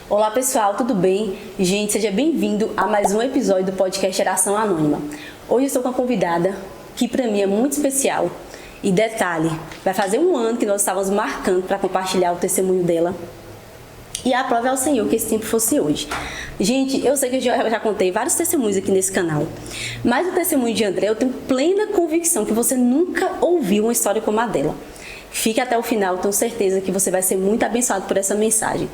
Olá pessoal, tudo bem? Gente, seja bem-vindo a mais um episódio do podcast Geração Anônima. Hoje eu estou com uma convidada que para mim é muito especial. E detalhe, vai fazer um ano que nós estávamos marcando para compartilhar o testemunho dela. E a prova é ao Senhor que esse tempo fosse hoje. Gente, eu sei que eu já contei vários testemunhos aqui nesse canal. Mas o testemunho de André, eu tenho plena convicção que você nunca ouviu uma história como a dela. Fique até o final, tenho certeza que você vai ser muito abençoado por essa mensagem.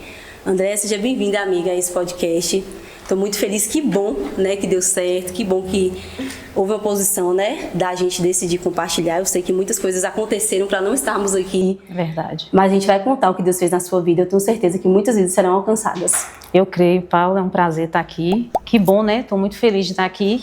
André, seja bem-vinda, amiga, a esse podcast. Estou muito feliz, que bom, né, que deu certo, que bom que houve oposição, né, da gente decidir compartilhar. Eu sei que muitas coisas aconteceram para não estarmos aqui. Verdade. Mas a gente vai contar o que Deus fez na sua vida. Eu tenho certeza que muitas vidas serão alcançadas. Eu creio, Paulo, é um prazer estar aqui. Que bom, né? Estou muito feliz de estar aqui.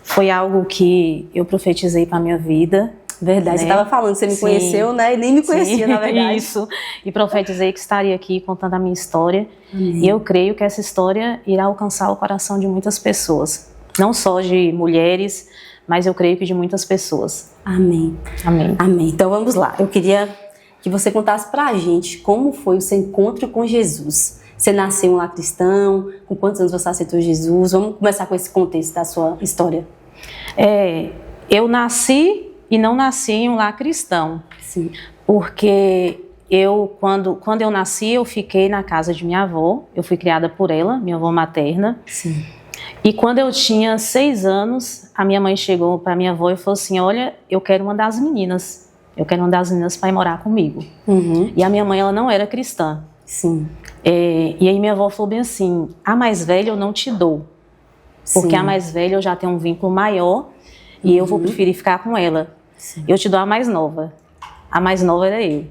Foi algo que eu profetizei para a minha vida. Verdade, né? Você estava falando que você me conheceu, né? E nem me conhecia, na verdade. Isso, e profetizei que estaria aqui contando a minha história. E eu creio que essa história irá alcançar o coração de muitas pessoas. Não só de mulheres, mas eu creio que de muitas pessoas. Amém. Amém. Amém. Então vamos lá. Eu queria que você contasse pra gente como foi o seu encontro com Jesus. Você nasceu um lar cristão? Com quantos anos você aceitou Jesus? Vamos começar com esse contexto da sua história. Eu nasci e não nasci em um lar cristão. Sim. Porque quando eu nasci, eu fiquei na casa de minha avó. Eu fui criada por ela, minha avó materna. Sim. E quando eu tinha 6 anos, a minha mãe chegou para minha avó e falou assim: olha, eu quero uma das meninas. Eu quero uma das meninas para ir morar comigo. Uhum. E a minha mãe, ela não era cristã. Sim. E aí minha avó falou bem assim: a mais velha eu não te dou. Porque Sim. a mais velha eu já tenho um vínculo maior e eu vou preferir ficar com ela. Sim. Eu te dou a mais nova. A mais nova era eu.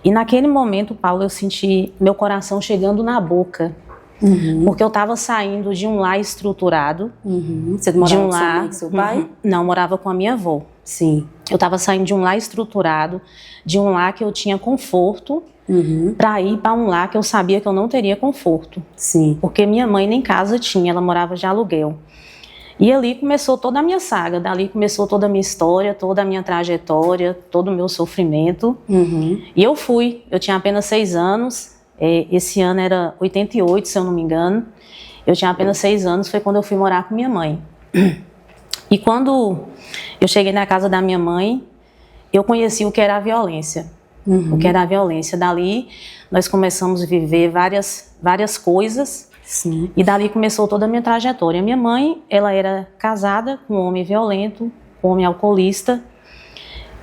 E naquele momento, Paulo, eu senti meu coração chegando na boca. Uhum. Porque eu estava saindo de um lar estruturado. Uhum. Você morava com sua mãe, com seu pai? Não, morava com a minha avó. Sim. Eu estava saindo de um lar estruturado, de um lar que eu tinha conforto, para ir para um lar que eu sabia que eu não teria conforto. Sim. Porque minha mãe nem casa tinha, ela morava de aluguel. E ali começou toda a minha saga, dali começou toda a minha história, toda a minha trajetória, todo o meu sofrimento. Uhum. E eu tinha apenas 6 anos, esse ano era 88, se eu não me engano. Eu tinha apenas 6 anos, foi quando eu fui morar com minha mãe. E quando eu cheguei na casa da minha mãe, eu conheci o que era a violência. O que era a violência. Dali, nós começamos a viver várias coisas. Sim. E dali começou toda a minha trajetória. Minha mãe, ela era casada com um homem violento, um homem alcoolista,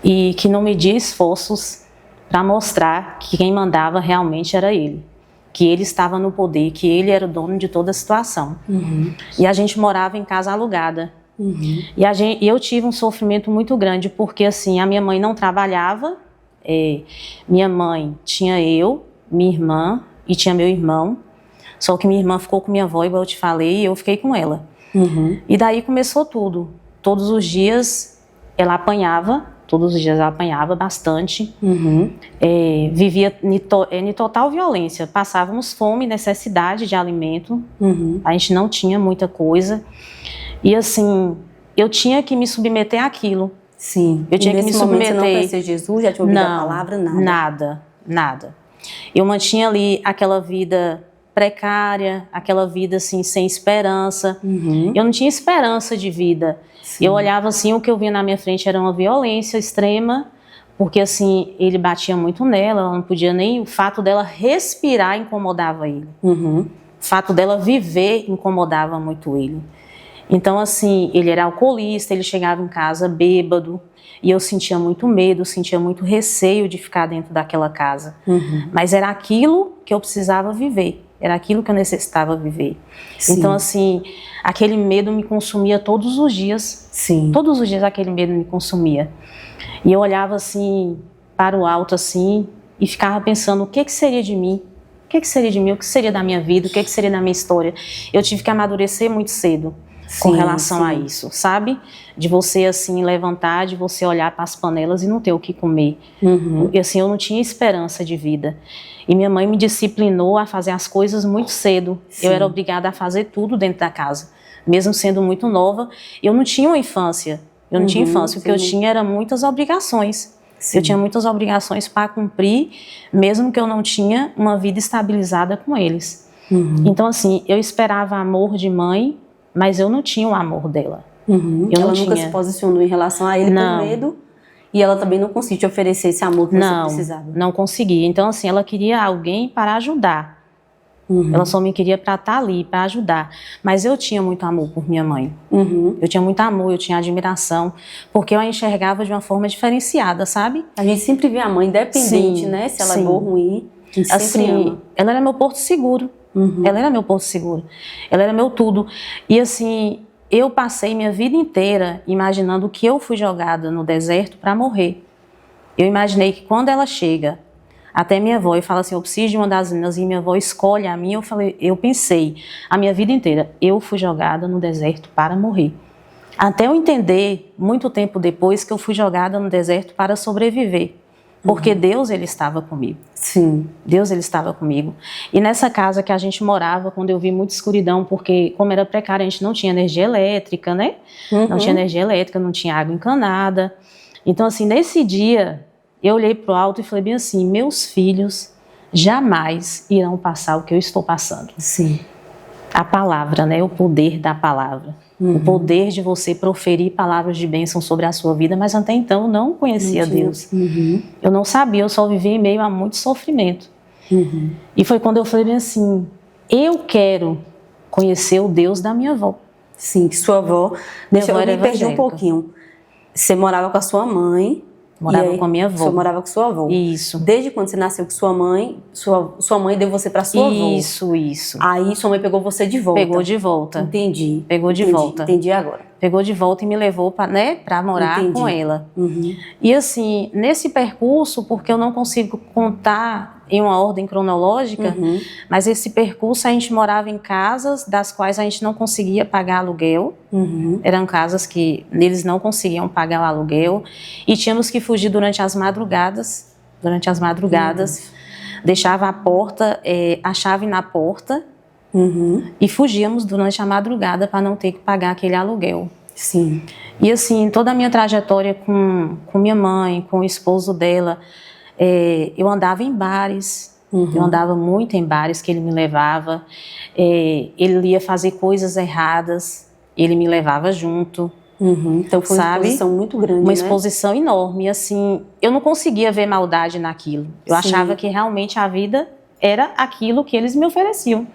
e que não media esforços para mostrar que quem mandava realmente era ele. Que ele estava no poder, que ele era o dono de toda a situação. E a gente morava em casa alugada. E eu tive um sofrimento muito grande, porque assim, a minha mãe não trabalhava. Minha mãe tinha eu, minha irmã e tinha meu irmão. Só que minha irmã ficou com minha avó, igual eu te falei, e eu fiquei com ela. E daí começou tudo. Todos os dias ela apanhava bastante. Vivia em total violência. Passávamos fome, necessidade de alimento. A gente não tinha muita coisa. E assim, eu tinha que me submeter àquilo. Sim. Eu tinha que me submeter. Você não conhecia Jesus? Já tinha ouvido a palavra? Nada. Eu mantinha ali aquela vida precária, aquela vida assim sem esperança. Eu não tinha esperança de vida. Sim. Eu olhava assim, o que eu via na minha frente era uma violência extrema, porque assim, ele batia muito nela, ela não podia nem, o fato dela respirar incomodava ele. O fato dela viver incomodava muito ele. Então assim, ele era alcoolista, ele chegava em casa bêbado, e eu sentia muito medo, sentia muito receio de ficar dentro daquela casa. Mas era aquilo que eu precisava viver. Era aquilo que eu necessitava viver. Sim. Então, assim, aquele medo me consumia todos os dias. Sim. Todos os dias aquele medo me consumia. E eu olhava, assim, para o alto, assim, e ficava pensando, o que seria de mim? O que seria de mim? O que seria da minha vida? O que seria da minha história? Eu tive que amadurecer muito cedo. com relação a isso, sabe? De você, assim, levantar, de você olhar para as panelas e não ter o que comer. E, assim, eu não tinha esperança de vida. E minha mãe me disciplinou a fazer as coisas muito cedo. Sim. Eu era obrigada a fazer tudo dentro da casa. Mesmo sendo muito nova, eu não tinha uma infância. Eu não tinha infância. O que eu tinha era muitas obrigações. Sim. Eu tinha muitas obrigações para cumprir, mesmo que eu não tinha uma vida estabilizada com eles. Então, assim, eu esperava amor de mãe, mas eu não tinha o amor dela. Ela nunca se posicionou em relação a ele por medo, e ela também não conseguiu te oferecer esse amor que você precisava. Não conseguia. Então, assim, ela queria alguém para ajudar. Ela só me queria para estar ali, para ajudar. Mas eu tinha muito amor por minha mãe. Eu tinha muito amor, eu tinha admiração, porque eu a enxergava de uma forma diferenciada, sabe? A gente sempre vê a mãe independente, né? Se ela é boa ou ruim, a gente sempre ama. Ela era meu porto seguro. Ela era meu porto seguro. Ela era meu tudo. E assim, eu passei minha vida inteira imaginando que eu fui jogada no deserto para morrer. Eu imaginei que quando ela chega até minha avó e fala assim, eu preciso de uma das meninas, e minha avó escolhe a minha, eu pensei a minha vida inteira, eu fui jogada no deserto para morrer. Até eu entender, muito tempo depois, que eu fui jogada no deserto para sobreviver. Porque Deus, Ele estava comigo. Sim. Deus, Ele estava comigo. E nessa casa que a gente morava, quando eu vi muita escuridão, porque como era precário, a gente não tinha energia elétrica, né? Não tinha energia elétrica, não tinha água encanada. Então, assim, nesse dia, eu olhei para o alto e falei bem assim, meus filhos jamais irão passar o que eu estou passando. Sim. A palavra, né? O poder da palavra. O poder de você proferir palavras de bênção sobre a sua vida, mas até então eu não conhecia Deus. Eu não sabia, eu só vivia em meio a muito sofrimento. E foi quando eu falei bem assim, eu quero conhecer o Deus da minha avó. Sim, que sua avó... Deixa eu me perder um pouquinho. Você morava com a sua mãe... Morava com a minha avó. Você morava com sua avó. Isso. Desde quando você nasceu com sua mãe deu você para sua avó. Isso. Aí sua mãe pegou você de volta. Pegou de volta. Entendi. Pegou de volta. Entendi agora. Pegou de volta e me levou para morar com ela. E assim, nesse percurso, porque eu não consigo contar em uma ordem cronológica, mas esse percurso a gente morava em casas das quais a gente não conseguia pagar aluguel. Eram casas que eles não conseguiam pagar o aluguel e tínhamos que fugir durante as madrugadas. Deixava a porta, a chave na porta e fugíamos durante a madrugada para não ter que pagar aquele aluguel. Sim. E assim, toda a minha trajetória com minha mãe, com o esposo dela, eu andava em bares, eu andava muito em bares que ele me levava, ele ia fazer coisas erradas, ele me levava junto. Então foi uma exposição muito grande, uma exposição enorme, assim, eu não conseguia ver maldade naquilo, eu achava que realmente a vida era aquilo que eles me ofereciam.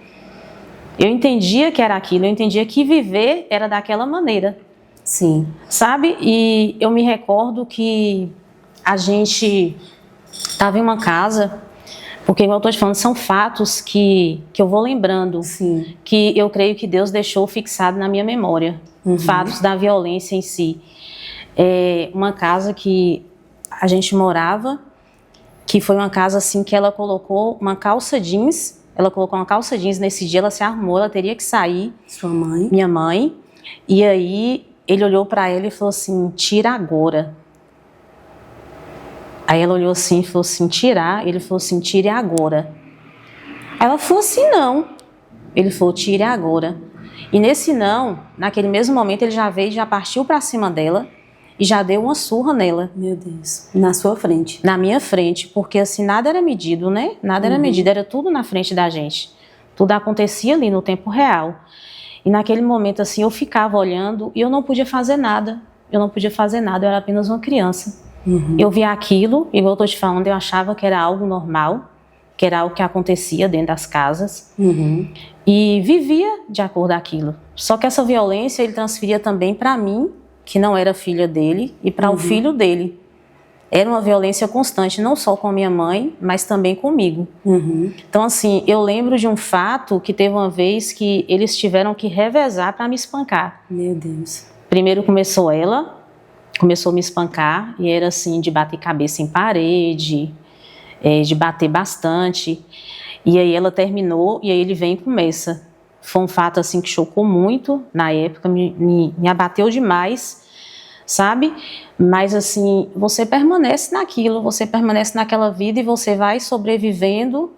Eu entendia que era aquilo, eu entendia que viver era daquela maneira. Sim. Sabe? E eu me recordo que a gente estava em uma casa, porque igual eu estou te falando, são fatos que eu vou lembrando, que eu creio que Deus deixou fixado na minha memória, fatos da violência em si. Uma casa que a gente morava, que foi uma casa assim que ela colocou uma calça jeans, nesse dia, ela se arrumou, ela teria que sair. Sua mãe? Minha mãe. E aí ele olhou para ela e falou assim, tira agora. Aí ela olhou assim e falou assim, tirar? Ele falou assim, tire agora. Aí ela falou assim, não. Ele falou, tire agora. E nesse não, naquele mesmo momento, ele já veio, já partiu para cima dela e já deu uma surra nela. Meu Deus. Na sua frente? Na minha frente, porque assim, nada era medido, né? Nada era medido, era tudo na frente da gente. Tudo acontecia ali no tempo real. E naquele momento, assim, eu ficava olhando e eu não podia fazer nada. Eu era apenas uma criança. Eu via aquilo, igual eu estou te falando, eu achava que era algo normal, que era algo que acontecia dentro das casas. E vivia de acordo com aquilo. Só que essa violência ele transferia também para mim, que não era filha dele, e para o filho dele. Era uma violência constante, não só com a minha mãe, mas também comigo. Então, assim, eu lembro de um fato que teve uma vez que eles tiveram que revezar para me espancar. Meu Deus. Primeiro começou a me espancar, e era assim, de bater cabeça em parede, de bater bastante. E aí ela terminou, e aí ele vem e começa. foi um fato assim que chocou muito na época, me abateu demais, sabe? Mas assim, você permanece naquilo, você permanece naquela vida e você vai sobrevivendo,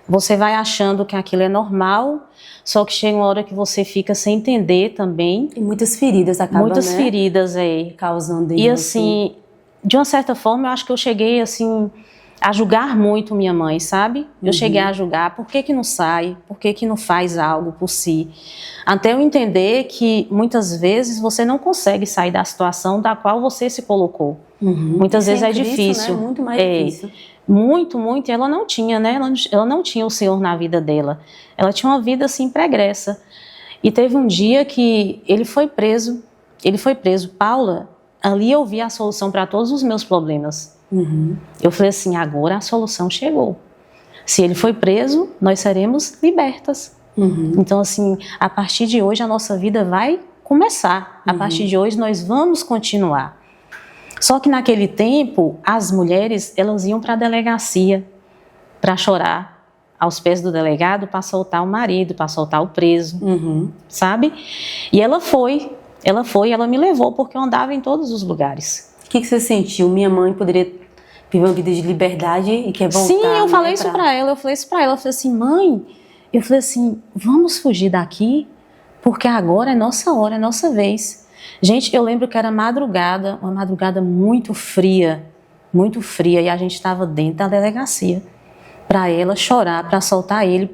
você vai achando que aquilo é normal, só que chega uma hora que você fica sem entender também. E muitas feridas acabam, Muitas feridas, causando E assim, de uma certa forma, eu acho que eu cheguei assim a julgar muito minha mãe, sabe? Eu cheguei a julgar, por que não sai? Por que não faz algo por si? Até eu entender que muitas vezes você não consegue sair da situação da qual você se colocou. Muitas vezes é difícil. Né? Muito mais difícil. Muito, muito. E ela não tinha, né? Ela não tinha o Senhor na vida dela. Ela tinha uma vida assim pregressa. E teve um dia que ele foi preso. Paula, ali eu vi a solução para todos os meus problemas. Eu falei assim, agora a solução chegou. Se ele foi preso, nós seremos libertas. Então assim, a partir de hoje a nossa vida vai começar. A partir de hoje nós vamos continuar. Só que naquele tempo, as mulheres, elas iam para a delegacia para chorar aos pés do delegado para soltar o marido, para soltar o preso, sabe? E ela me levou porque eu andava em todos os lugares. O que você sentiu? Minha mãe poderia viver uma vida de liberdade e quer voltar. Sim, eu falei isso pra ela, eu falei assim, mãe, vamos fugir daqui, porque agora é nossa hora, é nossa vez. Gente, eu lembro que era madrugada, uma madrugada muito fria, e a gente estava dentro da delegacia para ela chorar, para soltar ele.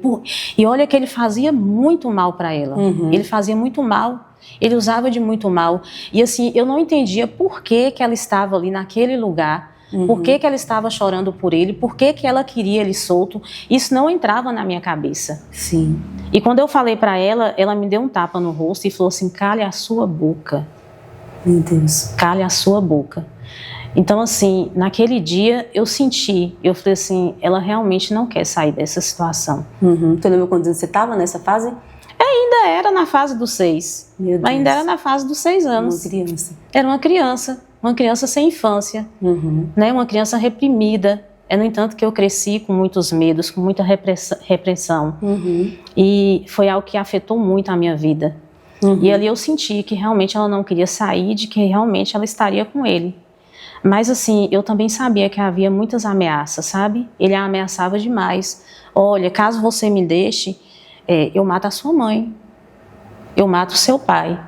E olha que ele fazia muito mal para ela, ele fazia muito mal, ele usava de muito mal. E assim, eu não entendia por que ela estava ali naquele lugar, por que ela estava chorando por ele, por que ela queria ele solto. Isso não entrava na minha cabeça. Sim. E quando eu falei para ela, ela me deu um tapa no rosto e falou assim, cale a sua boca. Meu Deus. Cale a sua boca. Então assim, naquele dia eu falei assim, ela realmente não quer sair dessa situação. Tu lembra quantos anos você estava nessa fase? Ainda era na fase dos 6. Meu Deus. Ainda era na fase dos 6 anos. Uma criança. Era uma criança sem infância, né? Uma criança reprimida. No entanto que eu cresci com muitos medos, com muita repressão. E foi algo que afetou muito a minha vida. E ali eu senti que realmente ela não queria sair, de que realmente ela estaria com ele. Mas assim, eu também sabia que havia muitas ameaças, sabe? Ele a ameaçava demais. Olha, caso você me deixe, eu mato a sua mãe, eu mato o seu pai.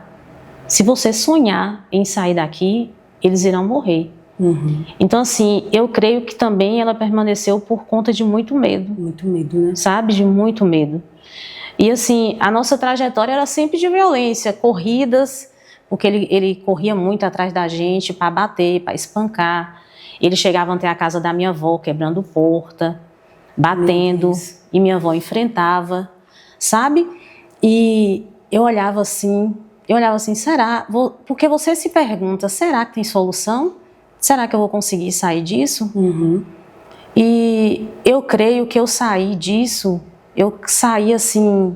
Se você sonhar em sair daqui, eles irão morrer. Então assim, eu creio que também ela permaneceu por conta de muito medo. Muito medo, né? Sabe? De muito medo. E assim, a nossa trajetória era sempre de violência, corridas, porque ele corria muito atrás da gente para bater, para espancar. Ele chegava até a casa da minha avó, quebrando porta, batendo, e minha avó enfrentava, sabe? E eu olhava assim, será? Porque você se pergunta, será que tem solução? Será que eu vou conseguir sair disso? E eu creio que eu saí disso, eu saí assim,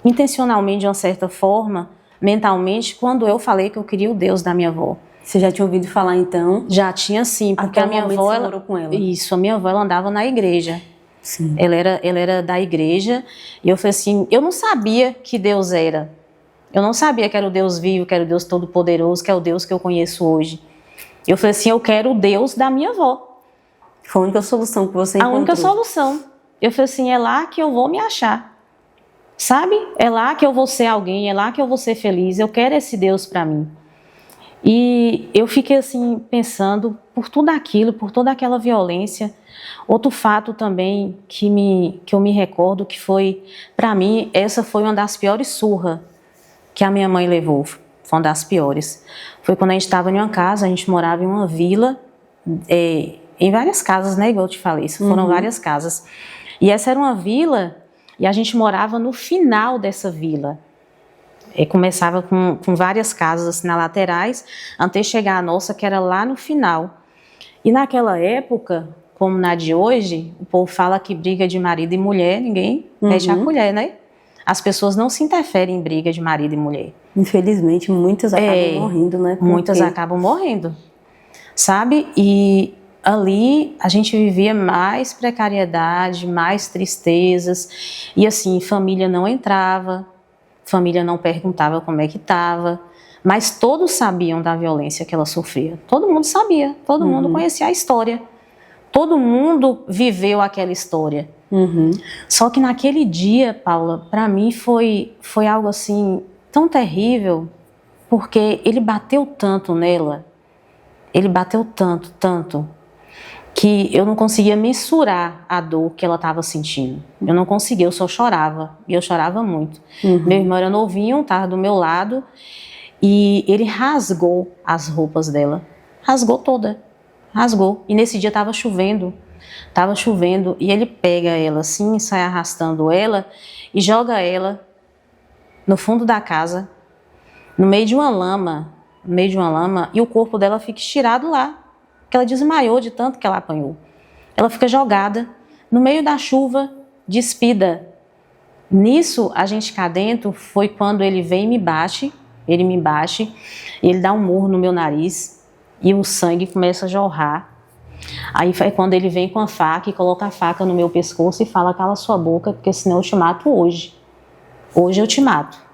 intencionalmente de uma certa forma, mentalmente, quando eu falei que eu queria o Deus da minha avó. Você já tinha ouvido falar então? Já tinha sim, porque até a minha avó... Você morou com ela. Isso, a minha avó ela andava na igreja. Sim. Ela era da igreja, e eu falei assim, eu não sabia que Deus era. Eu não sabia que era o Deus vivo, que era o Deus todo-poderoso, que é o Deus que eu conheço hoje. Eu falei assim, eu quero o Deus da minha avó. Foi a única solução que você encontrou? A única solução. Eu falei assim, é lá que eu vou me achar. Sabe? É lá que eu vou ser alguém, é lá que eu vou ser feliz. Eu quero esse Deus para mim. E eu fiquei assim, pensando por tudo aquilo, por toda aquela violência. Outro fato também que eu me recordo, que foi, para mim, essa foi uma das piores surras que a minha mãe levou. Foi uma das piores. Foi quando a gente estava em uma casa, a gente morava em uma vila, em várias casas, né? Igual eu te falei, foram várias casas. E essa era uma vila, e a gente morava no final dessa vila. Começava com várias casas assim, nas laterais, até chegar a nossa, que era lá no final. E naquela época, como na de hoje, o povo fala que briga de marido e mulher, ninguém mexe a colher, né? As pessoas não se interferem em briga de marido e mulher. Infelizmente, muitas acabam morrendo, né? Muitas acabam morrendo, sabe? E ali a gente vivia mais precariedade, mais tristezas. E assim, família não entrava, família não perguntava como é que estava, mas todos sabiam da violência que ela sofria. Todo mundo sabia, todo mundo conhecia a história. Todo mundo viveu aquela história. Só que naquele dia, Paula, para mim foi algo assim tão terrível, porque ele bateu tanto nela, ele bateu tanto, que eu não conseguia mensurar a dor que ela estava sentindo. Eu não conseguia, eu só chorava, e eu chorava muito. Meu irmão era novinho, estava do meu lado, e ele rasgou as roupas dela, rasgou toda, rasgou. E nesse dia estava chovendo, e ele pega ela assim, sai arrastando ela, e joga ela no fundo da casa, no meio de uma lama, e o corpo dela fica estirado lá, porque ela desmaiou de tanto que ela apanhou. Ela fica jogada no meio da chuva, despida. Nisso, a gente cá dentro, foi quando ele vem e me bate, ele dá um murro no meu nariz e o sangue começa a jorrar. Aí é quando ele vem com a faca e coloca a faca no meu pescoço e fala: cala sua boca, porque senão eu te mato hoje. Hoje eu te mato.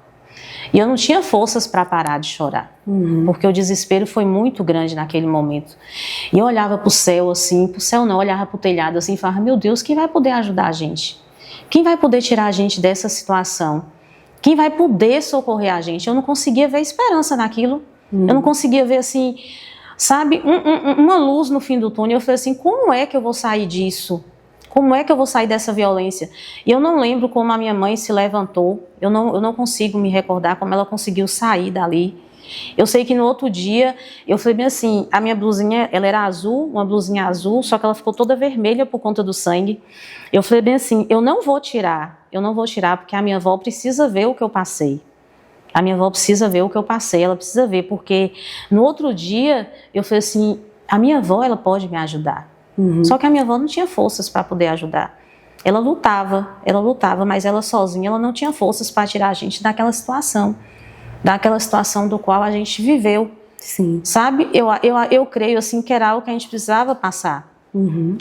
E eu não tinha forças para parar de chorar, porque o desespero foi muito grande naquele momento. E eu olhava para o céu assim, para o céu não, olhava para o telhado assim e falava: meu Deus, quem vai poder ajudar a gente? Quem vai poder tirar a gente dessa situação? Quem vai poder socorrer a gente? Eu não conseguia ver esperança naquilo. Eu não conseguia ver assim, sabe, uma luz no fim do túnel. Eu falei assim: como é que eu vou sair disso? Como é que eu vou sair dessa violência? E eu não lembro como a minha mãe se levantou. Eu não consigo me recordar como ela conseguiu sair dali. Eu sei que no outro dia, eu falei bem assim, a minha blusinha, ela era azul, uma blusinha azul, só que ela ficou toda vermelha por conta do sangue. Eu falei bem assim, eu não vou tirar, porque a minha avó precisa ver o que eu passei. A minha avó precisa ver o que eu passei, ela precisa ver, porque no outro dia, eu falei assim, a minha avó, ela pode me ajudar. Só que a minha avó não tinha forças para poder ajudar. Ela lutava, mas ela sozinha, ela não tinha forças para tirar a gente daquela situação do qual a gente viveu. Sim. Sabe? Eu creio assim que era algo que a gente precisava passar.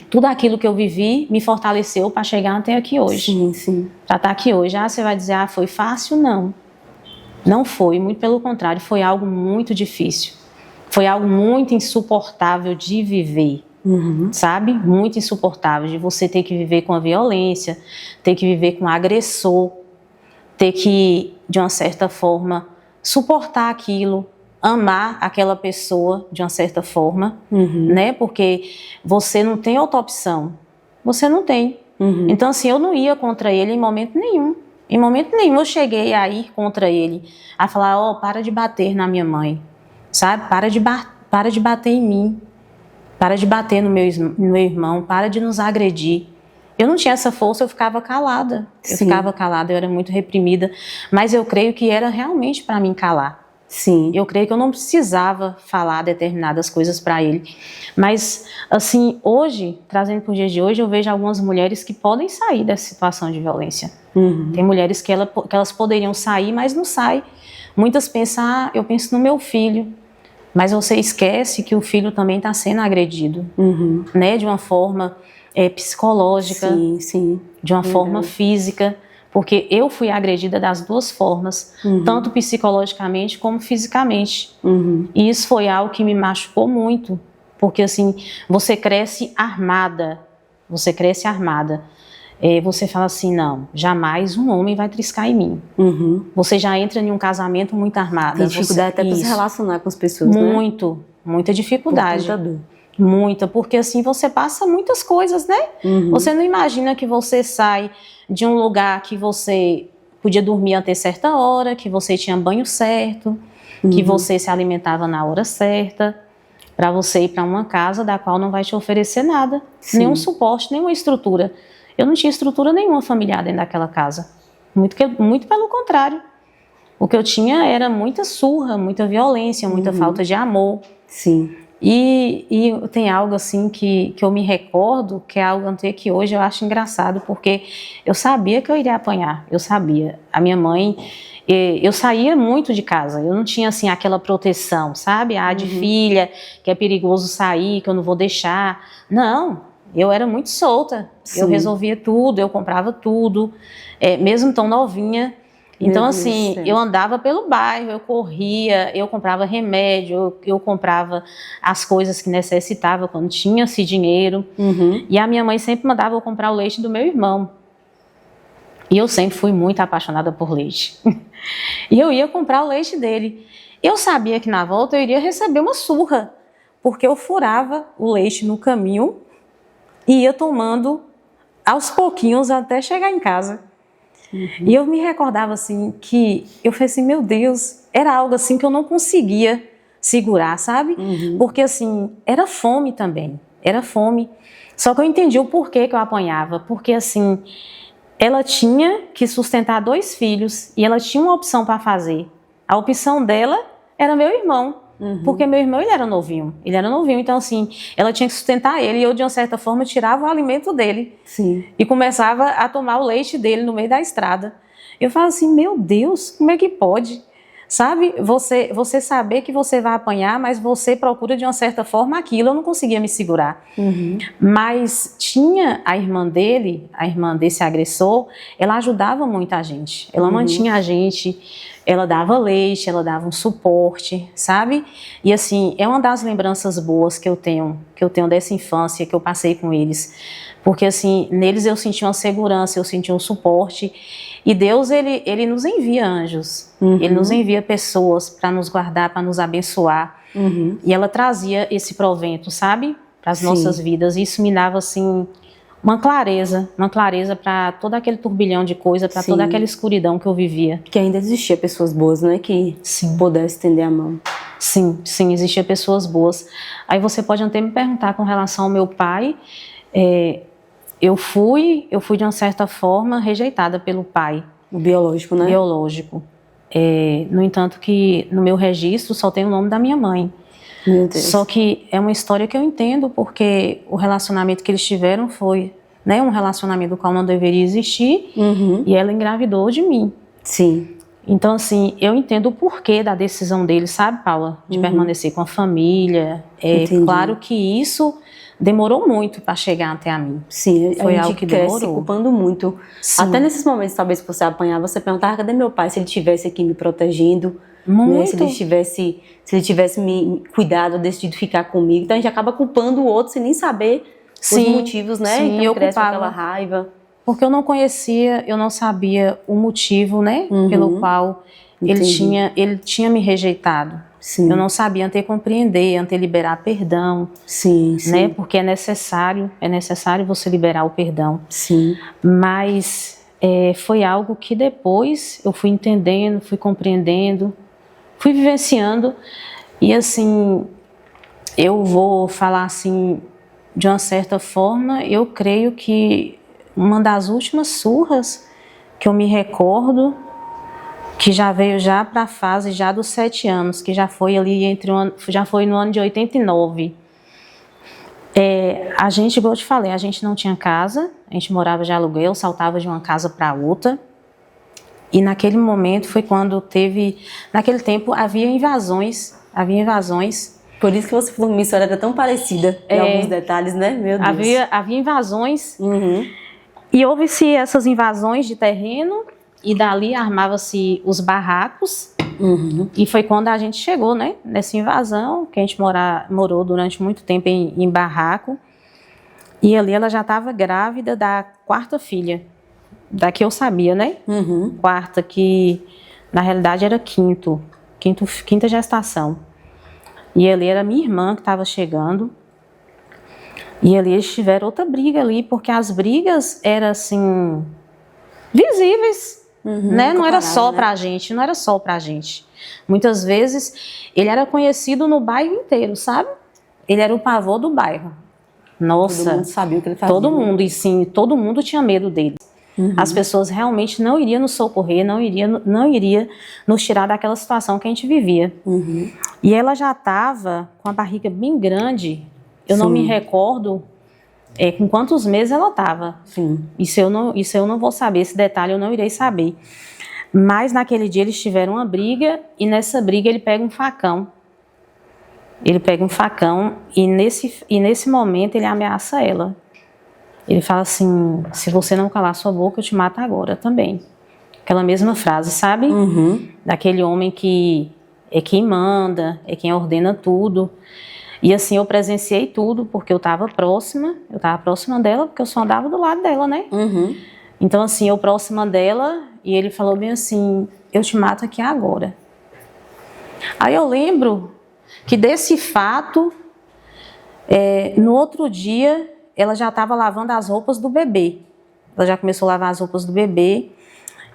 Tudo aquilo que eu vivi me fortaleceu para chegar até aqui hoje. Sim. Para estar aqui hoje. Você vai dizer, foi fácil? Não. Não foi, muito pelo contrário, foi algo muito difícil. Foi algo muito insuportável de viver. Sabe? Muito insuportável de você ter que viver com a violência, ter que viver com o agressor, ter que, de uma certa forma, suportar aquilo, amar aquela pessoa de uma certa forma, né? Porque você não tem outra opção. Você não tem. Então, assim, eu não ia contra ele em momento nenhum. Em momento nenhum eu cheguei a ir contra ele, a falar, para de bater na minha mãe, sabe? Para de bater em mim. Para de bater no meu irmão, para de nos agredir. Eu não tinha essa força, eu ficava calada. Eu era muito reprimida. Mas eu creio que era realmente para mim calar. Sim. Eu creio que eu não precisava falar determinadas coisas para ele. Mas, assim, hoje, trazendo para o dia de hoje, eu vejo algumas mulheres que podem sair dessa situação de violência. Tem mulheres que elas poderiam sair, mas não saem. Muitas pensam, eu penso no meu filho. Mas você esquece que o filho também está sendo agredido, né? De uma forma psicológica, de uma forma física, porque eu fui agredida das duas formas, tanto psicologicamente como fisicamente. E isso foi algo que me machucou muito, porque assim, você cresce armada, você fala assim, não, jamais um homem vai triscar em mim. Você já entra em um casamento muito armada. Tem dificuldade até para se relacionar com as pessoas, muita dificuldade. Muita, porque assim você passa muitas coisas, né? Você não imagina que você sai de um lugar que você podia dormir até certa hora, que você tinha banho certo, que você se alimentava na hora certa, para você ir para uma casa da qual não vai te oferecer nada, nenhum suporte, nenhuma estrutura. Eu não tinha estrutura nenhuma familiar dentro daquela casa. Muito pelo contrário. O que eu tinha era muita surra, muita violência, muita falta de amor. E tem algo assim que eu me recordo, que é algo até que hoje eu acho engraçado, porque eu sabia que eu iria apanhar. Eu sabia. A minha mãe, eu saía muito de casa. Eu não tinha assim aquela proteção, sabe? De filha, que é perigoso sair, que eu não vou deixar. Não. Eu era muito solta, eu resolvia tudo, eu comprava tudo, mesmo tão novinha, Então, assim, eu andava pelo bairro, eu corria, eu comprava remédio, eu comprava as coisas que necessitava quando tinha-se dinheiro. E a minha mãe sempre mandava eu comprar o leite do meu irmão. E eu sempre fui muito apaixonada por leite. E eu ia comprar o leite dele. Eu sabia que na volta eu iria receber uma surra, porque eu furava o leite no caminho e ia tomando aos pouquinhos até chegar em casa. E eu me recordava assim que eu falei assim, meu Deus, era algo assim que eu não conseguia segurar, sabe? Porque assim, era fome também, era fome. Só que eu entendi o porquê que eu apanhava, porque assim, ela tinha que sustentar 2 filhos e ela tinha uma opção para fazer. A opção dela era meu irmão, porque meu irmão ele era novinho, então assim, ela tinha que sustentar ele e eu de uma certa forma tirava o alimento dele. E começava a tomar o leite dele no meio da estrada. Eu falo assim, meu Deus, como é que pode? Sabe, você saber que você vai apanhar, mas você procura de uma certa forma aquilo. Eu não conseguia me segurar. Mas tinha a irmã dele, a irmã desse agressor, ela ajudava muito a gente. Ela mantinha a gente, ela dava leite, ela dava um suporte, sabe? E assim, é uma das lembranças boas que eu tenho dessa infância, que eu passei com eles. Porque assim, neles eu senti uma segurança, eu senti um suporte. E Deus, ele nos envia anjos, ele nos envia pessoas para nos guardar, para nos abençoar. E ela trazia esse provento, sabe? Para as nossas vidas. E isso me dava, assim, uma clareza para todo aquele turbilhão de coisa, para toda aquela escuridão que eu vivia. Que ainda existia pessoas boas, né? Que pudessem estender a mão. Sim, existia pessoas boas. Aí você pode até me perguntar com relação ao meu pai. Eu fui de uma certa forma rejeitada pelo pai. O biológico, né? Biológico. No entanto que no meu registro só tem o nome da minha mãe. Meu Deus. Só que é uma história que eu entendo, porque o relacionamento que eles tiveram foi, né, um relacionamento do qual não deveria existir, e ela engravidou de mim. Então, assim, eu entendo o porquê da decisão deles, sabe, Paula? De permanecer com a família. Claro que isso demorou muito para chegar até a mim. Foi algo que demorou. Se culpando muito. Até nesses momentos, talvez, que você apanhava, você perguntava, cadê meu pai? Se ele estivesse aqui me protegendo, né? Se ele tivesse me cuidado, decidido ficar comigo. Então a gente acaba culpando o outro sem nem saber os motivos, né? Então eu cresce culpava. aquela raiva. Porque eu não conhecia, eu não sabia o motivo, né? Pelo qual ele tinha me rejeitado. Eu não sabia ante compreender, ante liberar perdão, né? Porque é necessário você liberar o perdão. Mas foi algo que depois eu fui entendendo, fui compreendendo, fui vivenciando. E assim, eu vou falar assim, de uma certa forma, eu creio que uma das últimas surras que eu me recordo, que já veio já para a fase já dos 7 anos, que já foi ali já foi no ano de 89. A gente, igual eu te falei, a gente não tinha casa, a gente morava de aluguel, saltava de uma casa para outra. E naquele momento foi quando naquele tempo havia invasões. Por isso que você falou que minha história era tão parecida, em alguns detalhes, né? Meu Deus. Havia invasões, e houve-se essas invasões de terreno, e dali armava-se os barracos, e foi quando a gente chegou, né, nessa invasão, que a gente morou durante muito tempo em barraco, e ali ela já estava grávida da 4ª filha, da que eu sabia, né, 4ª, que na realidade era quinta gestação, e ali era minha irmã que estava chegando, e ali eles tiveram outra briga ali, porque as brigas eram assim, visíveis, né? Não era só pra gente, não era só pra gente. Muitas vezes ele era conhecido no bairro inteiro, sabe? Ele era o pavô do bairro. Nossa, todo mundo sabia o que ele fazia. Todo mundo, e sim, todo mundo tinha medo dele. As pessoas realmente não iriam nos socorrer, não iria nos tirar daquela situação que a gente vivia. E ela já estava com a barriga bem grande. Eu não me recordo com quantos meses ela estava. Isso eu não vou saber, esse detalhe eu não irei saber. Mas naquele dia eles tiveram uma briga, e nessa briga ele pega um facão. E nesse momento ele ameaça ela. Ele fala assim, se você não calar sua boca, eu te mato agora também. aquela mesma frase, sabe? Daquele homem que é quem manda, é quem ordena tudo. E assim, eu presenciei tudo, porque eu estava próxima dela, porque eu só andava do lado dela, né? Então assim, eu próxima dela, e ele falou bem assim, eu te mato aqui agora. Aí eu lembro que desse fato, no outro dia, ela já estava lavando as roupas do bebê. Ela já começou a lavar as roupas do bebê.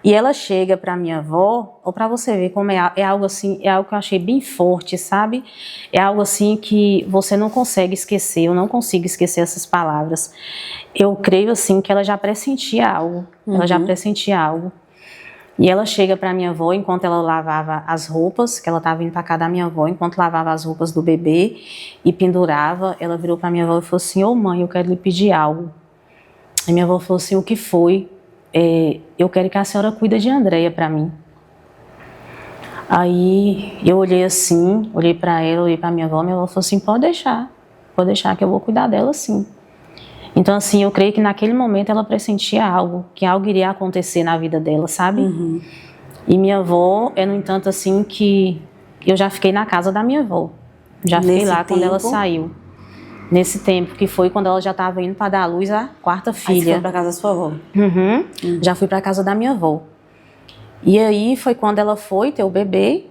E ela chega para minha avó, ou para você ver como é algo assim, é algo que eu achei bem forte, sabe? É algo assim que você não consegue esquecer, eu não consigo esquecer essas palavras. Eu creio assim que ela já pressentia algo, ela já pressentia algo. E ela chega para minha avó enquanto ela lavava as roupas, que ela estava indo para casa da minha avó, enquanto lavava as roupas do bebê e pendurava, ela virou para minha avó e falou assim, ô mãe, eu quero lhe pedir algo. E minha avó falou assim, o que foi? Eu quero que a senhora cuide de Andréia para mim. Aí eu olhei assim, olhei para ela, olhei para minha avó falou assim, pode deixar que eu vou cuidar dela sim. Então assim, eu creio que naquele momento ela pressentia algo, que algo iria acontecer na vida dela, sabe? E minha avó, no entanto assim, que eu já fiquei na casa da minha avó, já fiquei lá quando ela saiu. Nesse tempo, que foi quando ela já estava indo para dar à luz a quarta filha. Aí você foi para casa da sua avó? Já fui para casa da minha avó. E aí foi quando ela foi ter o bebê.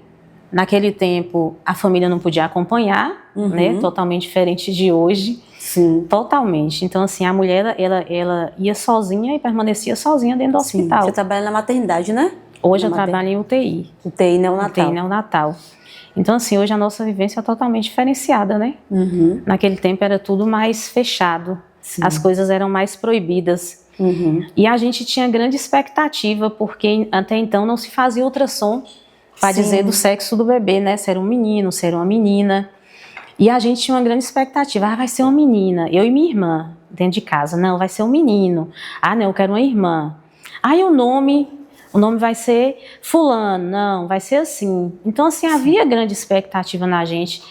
Naquele tempo, a família não podia acompanhar, né? Totalmente diferente de hoje. Sim. Totalmente. Então, assim, a mulher, ela ia sozinha e permanecia sozinha dentro do hospital. Você trabalha na maternidade, né? Hoje eu trabalho em UTI. UTI neonatal. UTI neonatal. Então, assim, hoje a nossa vivência é totalmente diferenciada, né? Naquele tempo era tudo mais fechado. Sim. As coisas eram mais proibidas. E a gente tinha grande expectativa, porque até então não se fazia ultrassom para dizer do sexo do bebê, né? Se era um menino, se era uma menina. E a gente tinha uma grande expectativa. Vai ser uma menina. Eu e minha irmã, dentro de casa. Não, vai ser um menino. Não, eu quero uma irmã. E o nome vai ser fulano, não, vai ser assim. Então, assim, havia grande expectativa na gente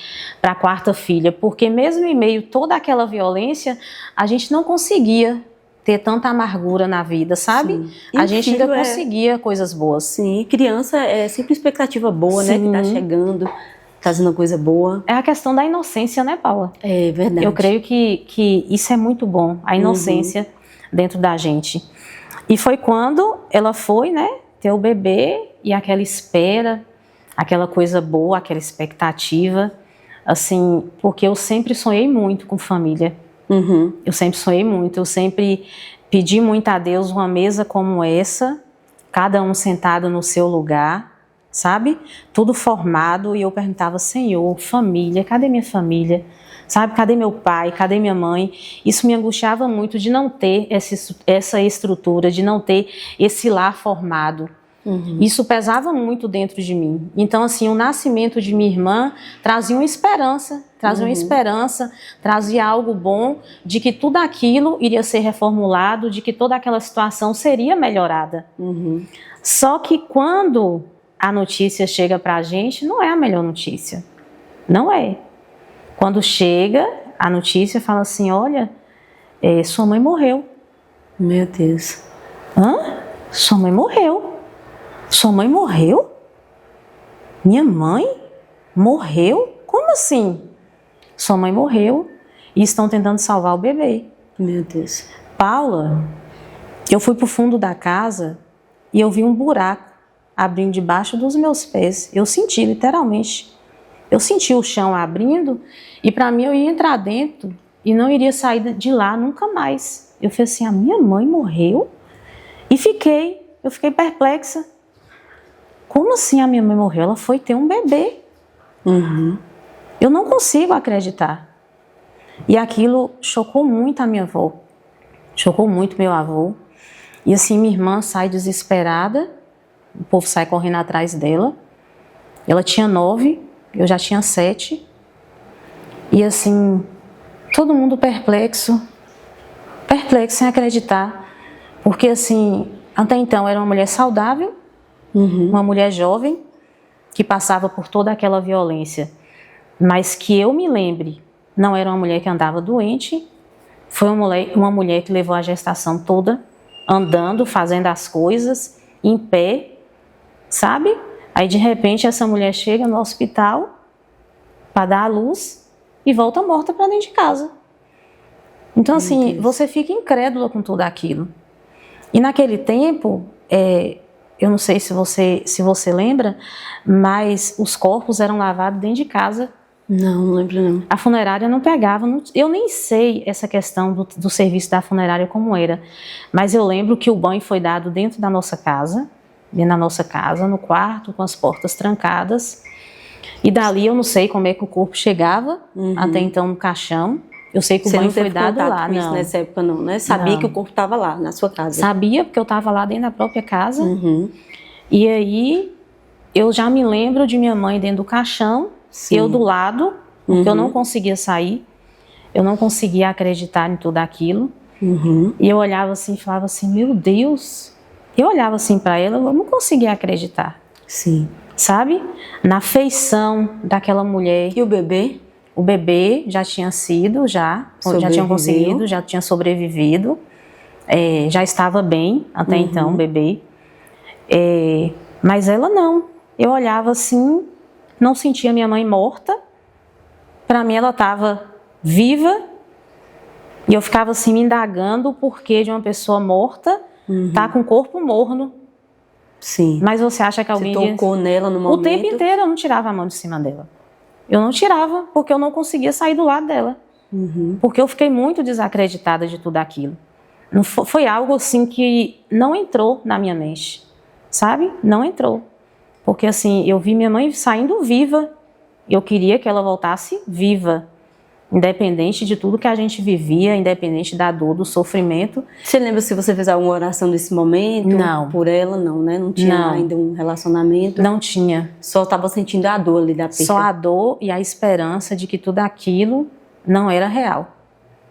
para a quarta filha, porque mesmo em meio a toda aquela violência, a gente não conseguia ter tanta amargura na vida, sabe? A gente ainda conseguia coisas boas. Sim, criança é sempre expectativa boa, né? Que tá chegando, trazendo coisa boa. É a questão da inocência, né, Paula? É verdade. Eu creio que isso é muito bom, a inocência dentro da gente. E foi quando ela foi, né, ter o bebê e aquela espera, aquela coisa boa, aquela expectativa, assim, porque eu sempre sonhei muito com família. Eu sempre sonhei muito, eu sempre pedi muito a Deus uma mesa como essa, cada um sentado no seu lugar, sabe? Tudo formado, e eu perguntava, Senhor, família, cadê minha família? Sabe, cadê meu pai, cadê minha mãe? Isso me angustiava muito de não ter essa estrutura, de não ter esse lar formado. Isso pesava muito dentro de mim. Então, assim, o nascimento de minha irmã trazia uma esperança, trazia algo bom de que tudo aquilo iria ser reformulado, de que toda aquela situação seria melhorada. Só que quando a notícia chega pra gente, não é a melhor notícia. Não é. Quando chega, a notícia fala assim, olha, sua mãe morreu. Meu Deus. Sua mãe morreu. Sua mãe morreu? Minha mãe morreu? Como assim? Sua mãe morreu e estão tentando salvar o bebê. Meu Deus. Paula, eu fui pro fundo da casa e eu vi um buraco abrindo debaixo dos meus pés. Eu senti, literalmente. Eu senti o chão abrindo e para mim eu ia entrar dentro e não iria sair de lá nunca mais. Eu falei assim, a minha mãe morreu? E eu fiquei perplexa. Como assim a minha mãe morreu? Ela foi ter um bebê. Eu não consigo acreditar. E aquilo chocou muito a minha avó. Chocou muito meu avô. E assim, minha irmã sai desesperada. O povo sai correndo atrás dela. Ela tinha 9, eu já tinha 7. E assim, todo mundo perplexo sem acreditar. Porque assim, até então era uma mulher saudável, uma mulher jovem, que passava por toda aquela violência. Mas que eu me lembre, não era uma mulher que andava doente, foi uma mulher que levou a gestação toda, andando, fazendo as coisas, em pé, sabe? Aí de repente essa mulher chega no hospital para dar à luz e volta morta para dentro de casa. Então assim, você fica incrédula com tudo aquilo. E naquele tempo, eu não sei se você lembra, mas os corpos eram lavados dentro de casa. Não lembro não. A funerária não pegava, eu nem sei essa questão do serviço da funerária como era, mas eu lembro que o banho foi dado dentro da nossa casa, no quarto, com as portas trancadas, e dali eu não sei como é que o corpo chegava, até então no caixão. Eu sei que o banho foi dado lá. Com isso nessa época não, né? Sabia que o corpo estava lá, na sua casa. Sabia, porque eu estava lá dentro da própria casa. E aí, eu já me lembro de minha mãe dentro do caixão, eu do lado, porque eu não conseguia sair. Eu não conseguia acreditar em tudo aquilo. E eu olhava assim e falava assim, meu Deus. Eu olhava assim para ela, eu não conseguia acreditar. Sim. Sabe? Na feição daquela mulher. E o bebê? O bebê já tinha sido, já tinha conseguido, já tinha sobrevivido, já estava bem até então, o bebê. Mas ela não. Eu olhava assim, não sentia minha mãe morta. Para mim ela estava viva. E eu ficava assim me indagando o porquê de uma pessoa morta tá com o corpo morno. Sim. Mas você acha que alguém... Você tocou nela no momento? O tempo inteiro eu não tirava a mão de cima dela. Eu não tirava, porque eu não conseguia sair do lado dela. Porque eu fiquei muito desacreditada de tudo aquilo. Não foi algo assim que não entrou na minha mente, sabe? Não entrou. Porque assim, eu vi minha mãe saindo viva. Eu queria que ela voltasse viva. Independente de tudo que a gente vivia, independente da dor, do sofrimento. Você lembra se você fez alguma oração nesse momento? Não. Por ela, não, né? Não tinha ainda um relacionamento? Não tinha. Só estava sentindo a dor ali da perda? Só a dor e a esperança de que tudo aquilo não era real.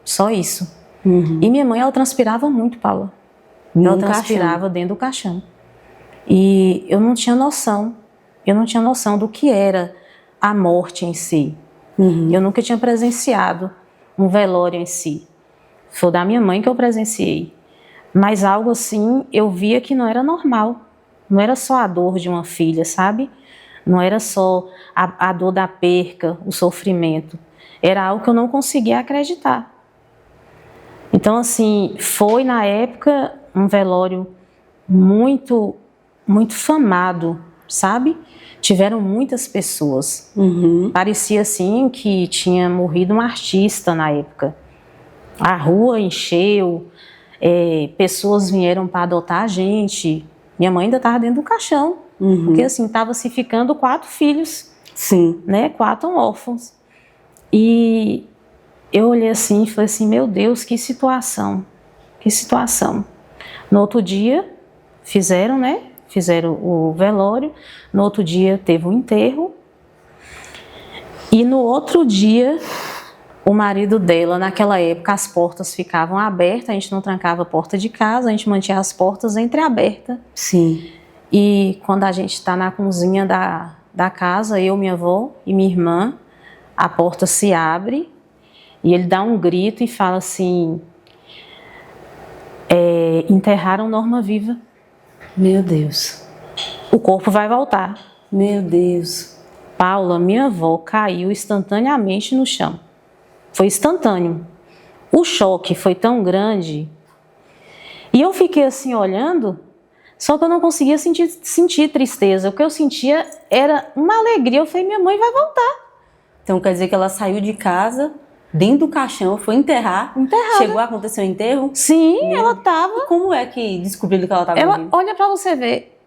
Só isso. E minha mãe, ela transpirava muito, Paula. Ela transpirava dentro do caixão. E eu não tinha noção. Eu não tinha noção do que era a morte em si. Eu nunca tinha presenciado um velório em si. Foi da minha mãe que eu presenciei. Mas algo assim, eu via que não era normal. Não era só a dor de uma filha, sabe? Não era só a dor da perca, o sofrimento. Era algo que eu não conseguia acreditar. Então, assim, foi na época um velório muito, muito famado, sabe? Tiveram muitas pessoas. Parecia assim que tinha morrido um artista na época. A rua encheu, pessoas vieram para adotar a gente. Minha mãe ainda estava dentro do caixão, porque assim, estava se ficando 4 filhos. Sim. Né? 4 órfãos. E eu olhei assim e falei assim, meu Deus, que situação. Que situação. No outro dia, fizeram o velório, no outro dia teve o enterro, e no outro dia, o marido dela, naquela época, as portas ficavam abertas, a gente não trancava a porta de casa, a gente mantinha as portas entreabertas. Sim. E quando a gente está na cozinha da casa, eu, minha avó e minha irmã, a porta se abre, e ele dá um grito e fala assim, enterraram Norma viva. Meu Deus. O corpo vai voltar. Meu Deus. Paula, minha avó, caiu instantaneamente no chão. Foi instantâneo. O choque foi tão grande. E eu fiquei assim olhando, só que eu não conseguia sentir tristeza. O que eu sentia era uma alegria. Eu falei, minha mãe vai voltar. Então quer dizer que ela saiu de casa, dentro do caixão, foi enterrar. Enterrada. Chegou a acontecer o enterro? Sim, ela estava. E como é que descobriram que ela estava viva? Olha para você ver.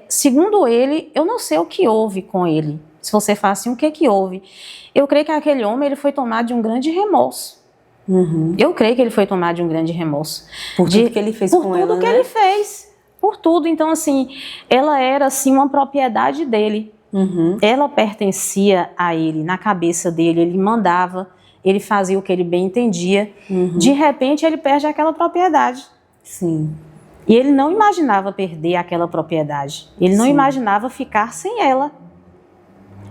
Segundo ele, eu não sei o que houve com ele. Se você fala assim, o que houve? Eu creio que aquele homem ele foi tomado de um grande remorso. Eu creio que ele foi tomado de um grande remorso. Por tudo que ele fez com ela, Por tudo que ele fez. Por tudo. Então, assim, ela era assim uma propriedade dele. Ela pertencia a ele, na cabeça dele. Ele mandava, ele fazia o que ele bem entendia. De repente, ele perde aquela propriedade. Sim. E ele não imaginava perder aquela propriedade. Ele não imaginava ficar sem ela.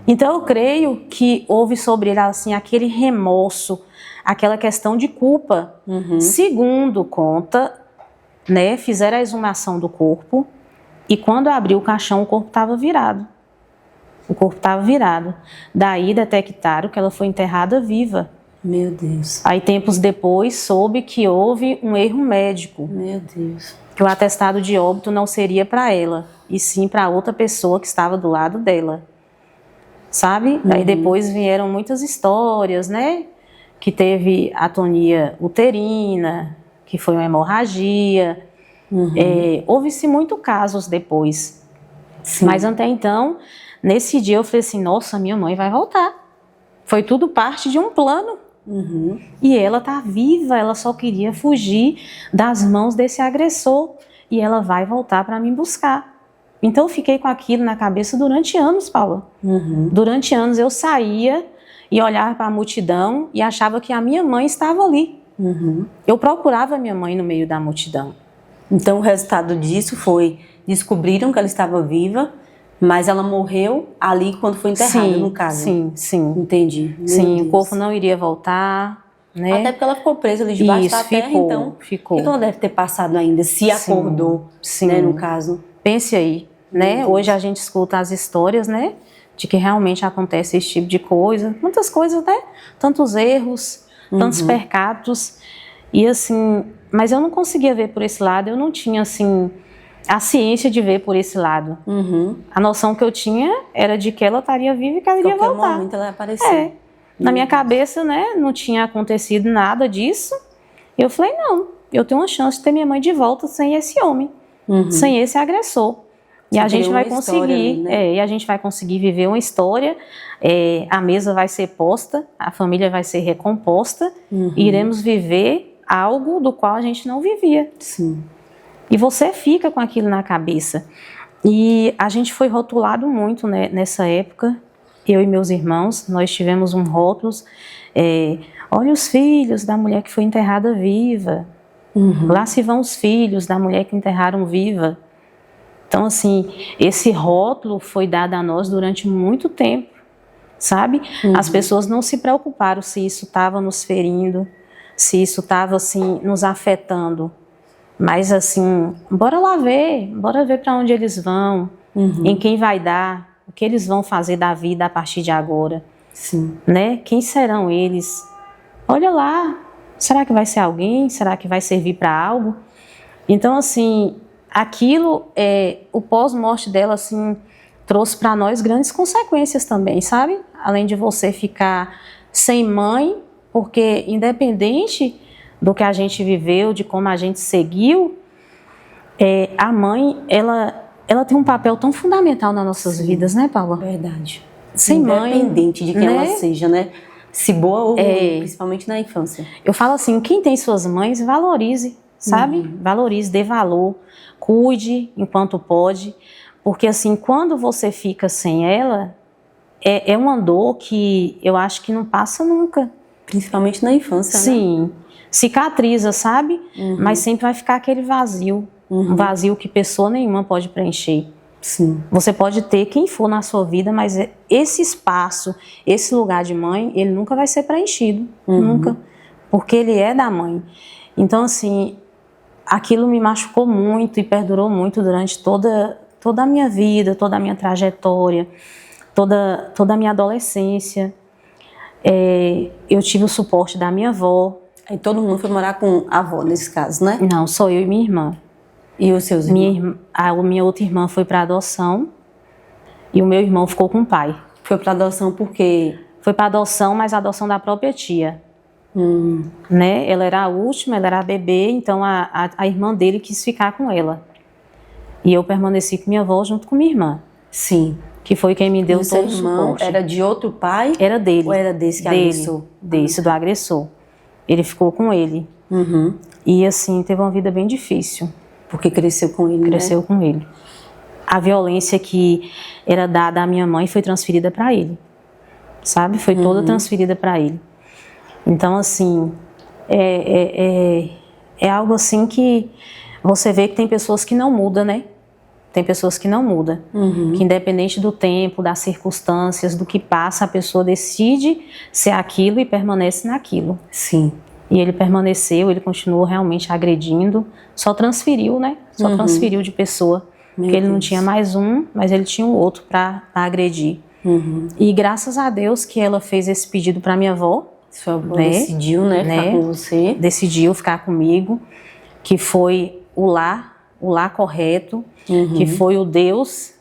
Então eu creio que houve sobre ele assim, aquele remorso, aquela questão de culpa. Segundo conta, né, fizeram a exumação do corpo, E quando eu abri o caixão, o corpo estava virado. O corpo estava virado. Daí detectaram que ela foi enterrada viva. Meu Deus. Aí, tempos depois, soube que houve um erro médico. Meu Deus. Que o atestado de óbito não seria para ela, e sim para outra pessoa que estava do lado dela. Sabe? Aí depois vieram muitas histórias, né? Que teve atonia uterina, que foi uma hemorragia. Houve-se muitos casos depois. Sim. Mas até então, nesse dia eu falei assim, nossa, minha mãe vai voltar. Foi tudo parte de um plano. E ela tá viva, ela só queria fugir das mãos desse agressor. E ela vai voltar para me buscar. Então eu fiquei com aquilo na cabeça durante anos, Paula. Durante anos eu saía e olhava para a multidão e achava que a minha mãe estava ali. Eu procurava a minha mãe no meio da multidão. Então o resultado disso foi, descobriram que ela estava viva, mas ela morreu ali quando foi enterrada, no caso. Sim. Entendi. Meu Sim, Deus. o corpo não iria voltar, né? Até porque ela ficou presa ali debaixo da terra, então ficou. O que ela deve ter passado ainda, se acordou, né, no caso. Pense aí, né? Hoje a gente escuta as histórias, né? De que realmente acontece esse tipo de coisa. Muitas coisas, né? Tantos erros, tantos percados. E assim, mas eu não conseguia ver por esse lado, eu não tinha, assim, a ciência de ver por esse lado. A noção que eu tinha era de que ela estaria viva e que ela iria voltar. Qualquer momento ela ia aparecer. Na minha cabeça, né, não tinha acontecido nada disso. E eu falei, não, eu tenho uma chance de ter minha mãe de volta sem esse homem, sem esse agressor. E a gente vai conseguir, e a gente vai conseguir viver uma história, a mesa vai ser posta, a família vai ser recomposta, e iremos viver algo do qual a gente não vivia. Sim. E você fica com aquilo na cabeça. E a gente foi rotulado muito, né, nessa época, eu e meus irmãos, nós tivemos um rótulo, olha os filhos da mulher que foi enterrada viva, lá se vão os filhos da mulher que enterraram viva. Então, assim, esse rótulo foi dado a nós durante muito tempo, sabe? As pessoas não se preocuparam se isso estava nos ferindo, se isso estava, assim, nos afetando. Mas, assim, bora ver para onde eles vão, em quem vai dar, o que eles vão fazer da vida a partir de agora. Sim. Né? Quem serão eles? Olha lá, será que vai ser alguém? Será que vai servir para algo? Então, assim, aquilo, o pós-morte dela, assim, trouxe para nós grandes consequências também, sabe? Além de você ficar sem mãe, porque independente do que a gente viveu, de como a gente seguiu, a mãe, ela tem um papel tão fundamental nas nossas vidas, né, Paula? Verdade. Sem mãe, independente de quem né? ela seja, né? Se boa ou ruim, principalmente na infância. Eu falo assim, quem tem suas mães, valorize, sabe? Valorize, dê valor, cuide enquanto pode, porque assim, quando você fica sem ela, é uma dor que eu acho que não passa nunca. Principalmente na infância, né? Sim, cicatriza, sabe? Mas sempre vai ficar aquele vazio, um vazio que pessoa nenhuma pode preencher. Sim. Você pode ter quem for na sua vida, mas esse espaço, esse lugar de mãe, ele nunca vai ser preenchido, nunca, porque ele é da mãe. Então, assim, aquilo me machucou muito e perdurou muito durante toda a minha vida, toda a minha trajetória, toda a minha adolescência. Eu tive o suporte da minha avó. Aí todo mundo foi morar com a avó, nesse caso, né? Não, só eu e minha irmã. E os seus irmãos? A minha outra irmã foi para adoção e o meu irmão ficou com o pai. Foi para adoção por quê? Foi para adoção, mas a adoção da própria tia. Né? Ela era a última, ela era a bebê, então a irmã dele quis ficar com ela. E eu permaneci com minha avó junto com minha irmã. Sim. Que foi quem me deu E todo o seu irmão suporte. era de outro pai? Era dele. Ou era desse que agressou? Desse, do agressor. Ele ficou com ele. E assim, teve uma vida bem difícil. Porque cresceu com ele, Cresceu com ele. A violência que era dada à minha mãe foi transferida para ele. Sabe? Foi toda transferida para ele. Então, assim, é algo assim que você vê que tem pessoas que não mudam, né? Tem pessoas que não mudam. Que independente do tempo, das circunstâncias, do que passa, a pessoa decide ser aquilo e permanece naquilo. Sim. E ele permaneceu, ele continuou realmente agredindo, só transferiu, né? Só transferiu de pessoa Porque ele não tinha mais um, mas ele tinha um outro para agredir. E graças a Deus que ela fez esse pedido para minha avó. Sua avó decidiu, ficar com você. Decidiu ficar comigo, que foi o lar correto, que foi o Deus,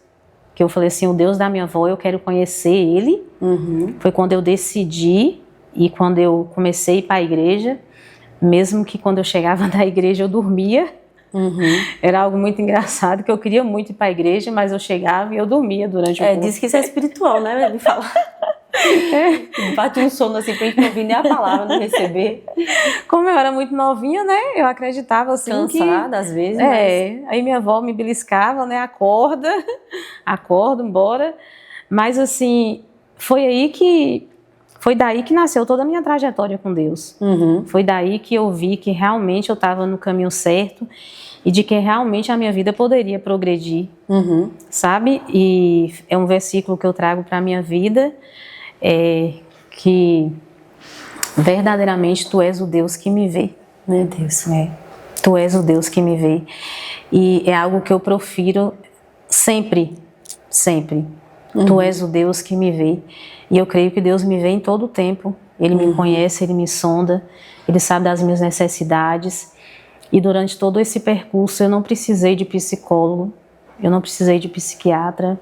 que eu falei assim, o Deus da minha avó, eu quero conhecer ele. Foi quando eu decidi e quando eu comecei a ir para a igreja, mesmo que quando eu chegava da igreja eu dormia. Era algo muito engraçado, que eu queria muito ir para a igreja, mas eu chegava e eu dormia durante o culto. Diz que isso é espiritual, né? Me fala. Bate um sono assim pra gente não ouvir nem a palavra, não receber. Como eu era muito novinha, né? Eu acreditava assim cansada às vezes. Aí minha avó me beliscava, né? Acorda, embora. Mas assim, foi daí que nasceu toda a minha trajetória com Deus. Foi daí que eu vi que realmente eu estava no caminho certo e de que realmente a minha vida poderia progredir, sabe? E é um versículo que eu trago para a minha vida, que verdadeiramente tu és o Deus que me vê. Meu Deus. Tu és o Deus que me vê. E é algo que eu profiro sempre, sempre. Tu és o Deus que me vê. E eu creio que Deus me vê em todo o tempo. Ele me conhece, Ele me sonda, Ele sabe das minhas necessidades. E durante todo esse percurso eu não precisei de psicólogo, eu não precisei de psiquiatra,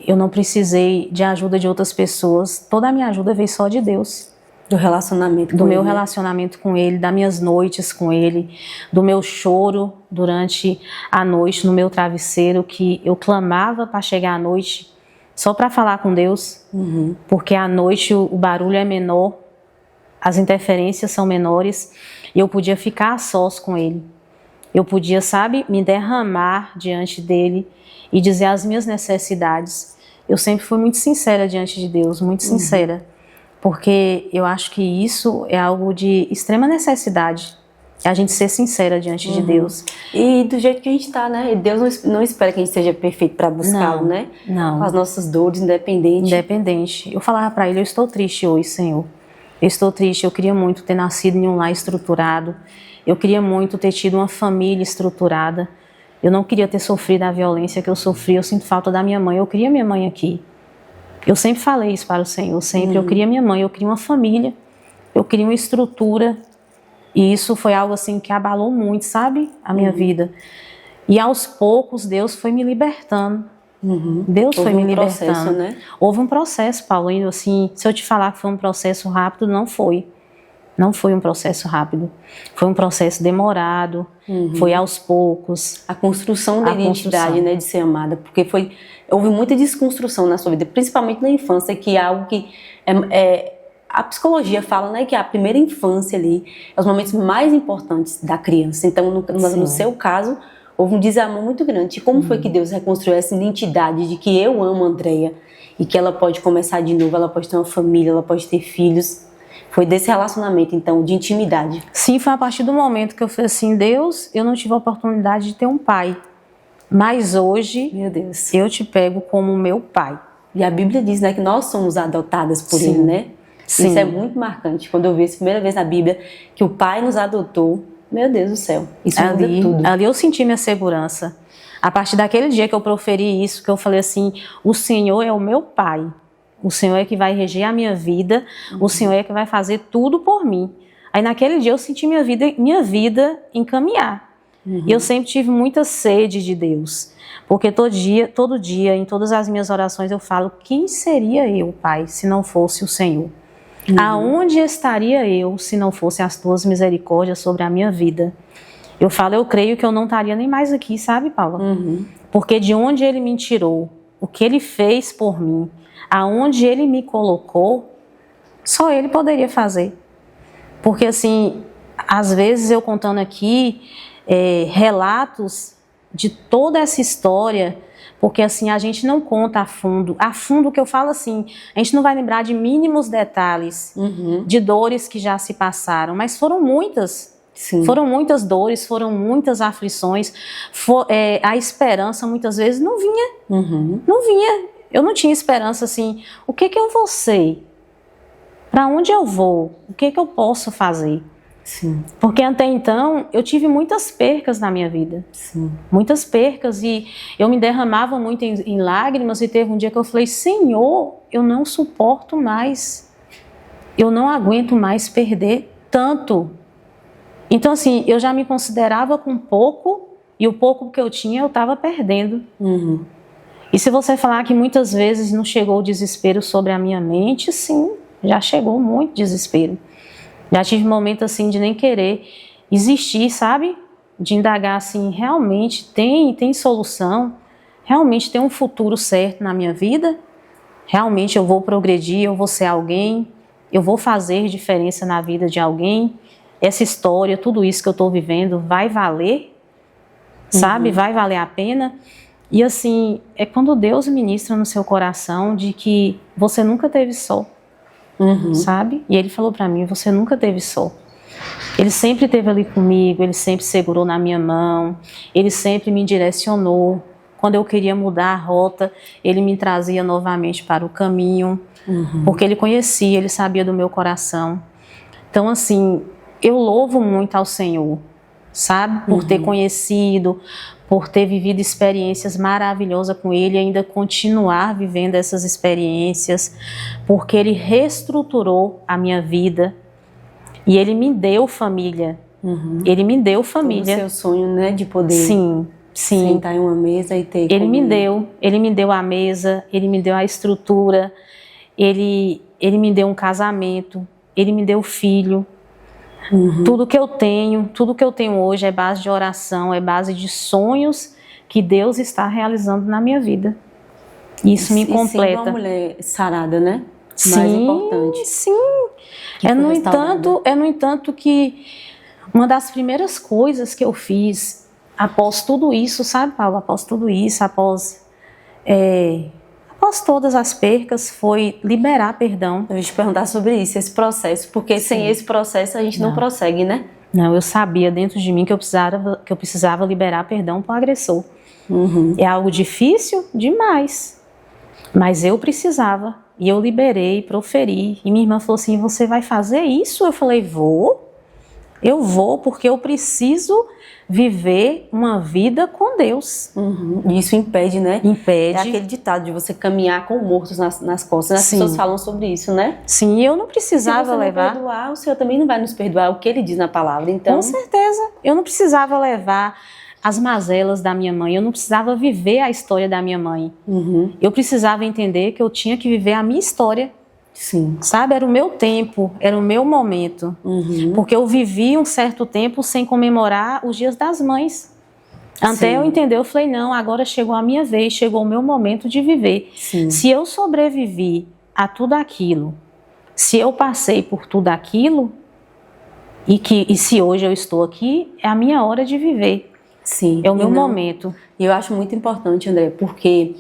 eu não precisei de ajuda de outras pessoas. Toda a minha ajuda veio só de Deus. Do relacionamento com do ele. meu relacionamento com Ele, das minhas noites com Ele, do meu choro durante a noite no meu travesseiro, que eu clamava para chegar à noite só para falar com Deus, porque à noite o barulho é menor, as interferências são menores, e eu podia ficar a sós com Ele. Eu podia, me derramar diante dEle e dizer as minhas necessidades. Eu sempre fui muito sincera diante de Deus, muito sincera. Porque eu acho que isso é algo de extrema necessidade, a gente ser sincera diante de Deus. E do jeito que a gente está, né? Deus não espera que a gente seja perfeito para buscá-lo, né? Não. Com as nossas dores, independente. Eu falava para Ele, eu estou triste hoje, Senhor. Eu estou triste, eu queria muito ter nascido em um lar estruturado. Eu queria muito ter tido uma família estruturada. Eu não queria ter sofrido a violência que eu sofri. Eu sinto falta da minha mãe, eu queria minha mãe aqui. Eu sempre falei isso para o Senhor, sempre. Eu queria minha mãe, eu queria uma família, eu queria uma estrutura. E isso foi algo assim que abalou muito, a minha vida. E aos poucos Deus foi me libertando. Deus foi me libertando. Processo, né? Houve um processo, Paulinho, assim, se eu te falar que foi um processo rápido, não foi. Não foi um processo rápido. Foi um processo demorado, foi aos poucos. A construção da identidade, né, de ser amada, porque houve muita desconstrução na sua vida, principalmente na infância, que é algo que a psicologia fala, né, que a primeira infância ali é os momentos mais importantes da criança. Então, no seu caso, houve um desamor muito grande. E como foi que Deus reconstruiu essa identidade de que eu amo a Andreia e que ela pode começar de novo, ela pode ter uma família, ela pode ter filhos? Foi desse relacionamento, então, de intimidade. Sim, foi a partir do momento que eu falei assim, Deus, eu não tive a oportunidade de ter um pai, mas hoje, meu Deus, eu te pego como meu pai. E a Bíblia diz, né, que nós somos adotadas por Ele, né? Sim. Isso é muito marcante. Quando eu vi a primeira vez na Bíblia que o Pai nos adotou, meu Deus do céu, isso muda tudo. Ali eu senti minha segurança. A partir daquele dia que eu proferi isso, que eu falei assim, o Senhor é o meu Pai. O Senhor é que vai reger a minha vida, o Senhor é que vai fazer tudo por mim. Aí naquele dia eu senti minha vida encaminhar. E eu sempre tive muita sede de Deus. Porque todo dia, em todas as minhas orações eu falo, quem seria eu, Pai, se não fosse o Senhor? Aonde estaria eu se não fossem as tuas misericórdias sobre a minha vida? Eu falo, eu creio que eu não estaria nem mais aqui, sabe, Paula? Porque de onde Ele me tirou, o que Ele fez por mim, aonde Ele me colocou, só Ele poderia fazer. Porque assim, às vezes eu contando aqui relatos de toda essa história, porque assim, a gente não conta a fundo que eu falo assim, a gente não vai lembrar de mínimos detalhes, de dores que já se passaram, mas foram muitas. Sim. Foram muitas dores, foram muitas aflições, a esperança muitas vezes não vinha, não vinha. Eu não tinha esperança assim, o que eu vou ser? Para onde eu vou? O que eu posso fazer? Sim. Porque até então eu tive muitas percas na minha vida. Sim. Muitas percas e eu me derramava muito em lágrimas e teve um dia que eu falei, Senhor, eu não suporto mais. Eu não aguento mais perder tanto. Então assim, eu já me considerava com pouco e o pouco que eu tinha eu estava perdendo. Uhum. E se você falar que muitas vezes não chegou o desespero sobre a minha mente, sim, já chegou muito desespero. Já tive momento assim de nem querer existir, sabe? De indagar assim, realmente tem solução? Realmente tem um futuro certo na minha vida? Realmente eu vou progredir, eu vou ser alguém? Eu vou fazer diferença na vida de alguém? Essa história, tudo isso que eu estou vivendo vai valer? Sabe? Vai valer a pena? E assim, é quando Deus ministra no seu coração de que você nunca teve só. Sabe? E ele falou pra mim, você nunca teve só. Ele sempre esteve ali comigo, ele sempre segurou na minha mão, ele sempre me direcionou. Quando eu queria mudar a rota, ele me trazia novamente para o caminho, porque ele conhecia, ele sabia do meu coração. Então assim, eu louvo muito ao Senhor, sabe? Por ter conhecido, por ter vivido experiências maravilhosas com Ele e ainda continuar vivendo essas experiências, porque Ele reestruturou a minha vida e Ele me deu família. Ele me deu família. O seu sonho, né, de poder sim. sentar em uma mesa e ter Ele me deu a mesa, Ele me deu a estrutura, Ele me deu um casamento, Ele me deu filho. Tudo que eu tenho hoje é base de oração, é base de sonhos que Deus está realizando na minha vida. Isso me completa. E ser uma mulher sarada, né? Sim, mais importante. Sim. No entanto que uma das primeiras coisas que eu fiz após tudo isso, sabe, Paulo? Após tudo isso, após todas as percas, foi liberar perdão. Eu ia te perguntar sobre isso, esse processo, porque sem esse processo a gente não prossegue, né? Não, eu sabia dentro de mim que eu precisava liberar perdão para o agressor. É algo difícil demais, mas eu precisava. E eu liberei, proferi. E minha irmã falou assim, você vai fazer isso? Eu falei, eu vou porque eu preciso viver uma vida com Deus. E isso impede, né? Impede. É aquele ditado de você caminhar com mortos nas costas. As pessoas falam sobre isso, né? Sim, eu não precisava levar. Se você não perdoar, o Senhor também não vai nos perdoar, é o que Ele diz na palavra. Então, com certeza. Eu não precisava levar as mazelas da minha mãe, eu não precisava viver a história da minha mãe. Eu precisava entender que eu tinha que viver a minha história. Sim. Sabe, era o meu tempo, era o meu momento. Porque eu vivi um certo tempo sem comemorar os dias das mães. Até eu entender, eu falei, não, agora chegou a minha vez, chegou o meu momento de viver. Se eu sobrevivi a tudo aquilo, se eu passei por tudo aquilo, e se hoje eu estou aqui, é a minha hora de viver. Sim. É o meu momento. E eu acho muito importante, André, porque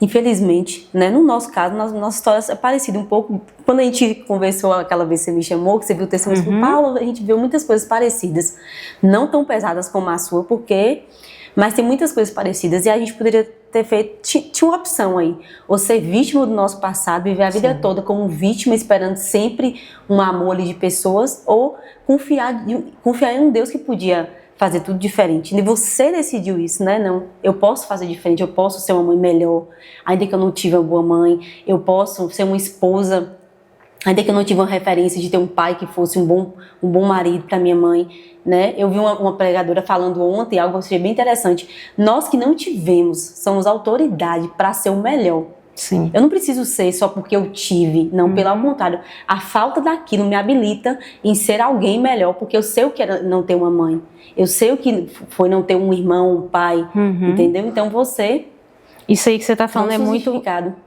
infelizmente, né, no nosso caso, nossa história é parecida um pouco. Quando a gente conversou aquela vez que você me chamou, que você viu o testemunho do Paulo, a gente viu muitas coisas parecidas. Não tão pesadas como a sua, mas tem muitas coisas parecidas. E a gente poderia ter feito, tinha uma opção aí. Ou ser vítima do nosso passado, viver a vida toda como vítima, esperando sempre um amor ali de pessoas, ou confiar em um Deus que podia fazer tudo diferente. E você decidiu isso, né? Não, eu posso fazer diferente, eu posso ser uma mãe melhor, ainda que eu não tive uma boa mãe, eu posso ser uma esposa, ainda que eu não tive uma referência de ter um pai que fosse um bom marido para minha mãe, né? Eu vi uma pregadora falando ontem algo que eu achei bem interessante. Nós que não tivemos, somos autoridade para ser o melhor. Sim. Eu não preciso ser só porque eu tive, não, pelo contrário. A falta daquilo me habilita em ser alguém melhor, porque eu sei o que era não ter uma mãe. Eu sei o que foi não ter um irmão, um pai, entendeu? Então você... Isso aí que você está falando é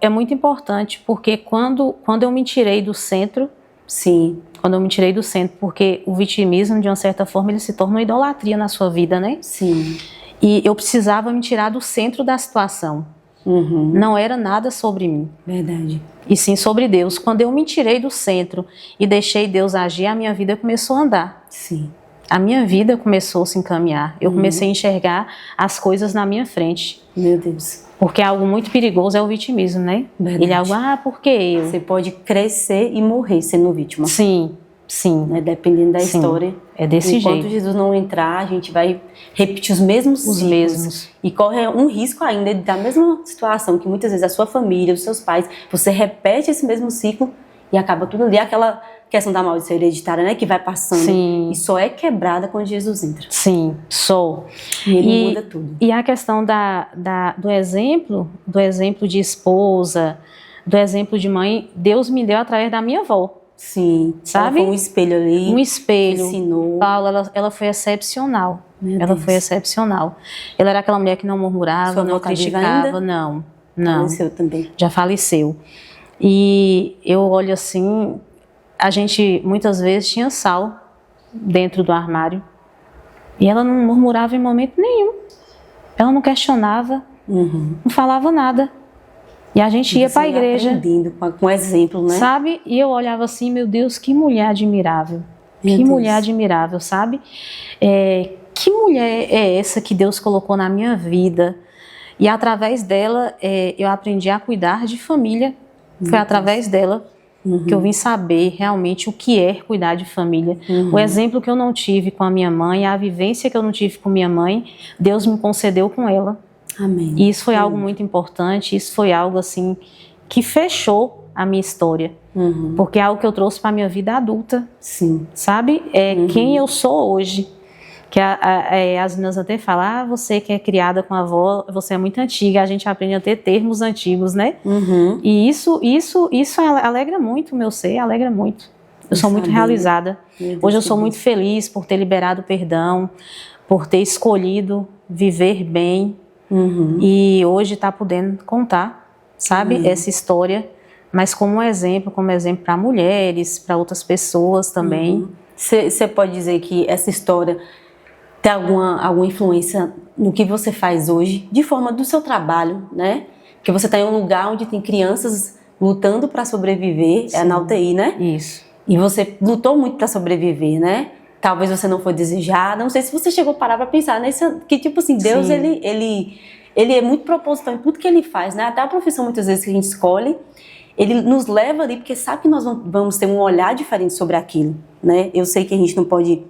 muito importante, porque quando eu me tirei do centro... Sim. Quando eu me tirei do centro, porque o vitimismo, de uma certa forma, ele se torna uma idolatria na sua vida, né? Sim. E eu precisava me tirar do centro da situação. Não era nada sobre mim. Verdade. E sim sobre Deus. Quando eu me tirei do centro e deixei Deus agir, a minha vida começou a andar. Sim. A minha vida começou a se encaminhar. Eu comecei a enxergar as coisas na minha frente. Meu Deus. Porque algo muito perigoso é o vitimismo, né? Verdade. Ele é algo, por que eu? Você pode crescer e morrer sendo vítima. Sim. Sim. Né? Dependendo da história. É desse Enquanto jeito. Jesus não entrar, a gente vai repetir os mesmos ciclos. E corre um risco ainda da mesma situação, que muitas vezes a sua família, os seus pais, você repete esse mesmo ciclo e acaba tudo ali. Aquela questão da maldição hereditária, né? Que vai passando. Sim. E só é quebrada quando Jesus entra. Sim, E ele muda tudo. E a questão do exemplo de esposa, do exemplo de mãe, Deus me deu através da minha avó. Sim, sabe? Ela foi um espelho ali. Um espelho. Ensinou. Paula, ela foi excepcional. Ela foi excepcional. Ela era aquela mulher que não murmurava, não criticava, não. Faleceu também. Já faleceu. E eu olho assim, a gente muitas vezes tinha sal dentro do armário e ela não murmurava em momento nenhum. Ela não questionava, não falava nada. E a gente ia para a igreja. Aprendendo com exemplo, né? Sabe? E eu olhava assim, meu Deus, que mulher admirável. Que mulher admirável, sabe? Que mulher é essa que Deus colocou na minha vida? E através dela, eu aprendi a cuidar de família. Foi através dela que eu vim saber realmente o que é cuidar de família. O exemplo que eu não tive com a minha mãe, a vivência que eu não tive com minha mãe, Deus me concedeu com ela. Amém. E isso foi algo muito importante, isso foi algo assim que fechou a minha história. Porque é algo que eu trouxe para a minha vida adulta. Sim. Sabe? Quem eu sou hoje. Que as meninas até falam, você que é criada com a avó, você é muito antiga, a gente aprende a ter termos antigos, né? E isso alegra muito o meu ser, alegra muito. Eu sou muito realizada. Hoje eu sou muito feliz por ter liberado perdão, por ter escolhido viver bem. E hoje está podendo contar, sabe, essa história, mas como exemplo para mulheres, para outras pessoas também. Você pode dizer que essa história tem alguma influência no que você faz hoje, de forma do seu trabalho, né? Que você está em um lugar onde tem crianças lutando para sobreviver, na UTI, né? Isso. E você lutou muito para sobreviver, né? Talvez você não foi desejada, não sei se você chegou a parar para pensar que tipo assim, Deus, ele é muito proposital em tudo que ele faz, né? Até a profissão muitas vezes que a gente escolhe, ele nos leva ali porque sabe que nós vamos ter um olhar diferente sobre aquilo, né? Eu sei que a gente não pode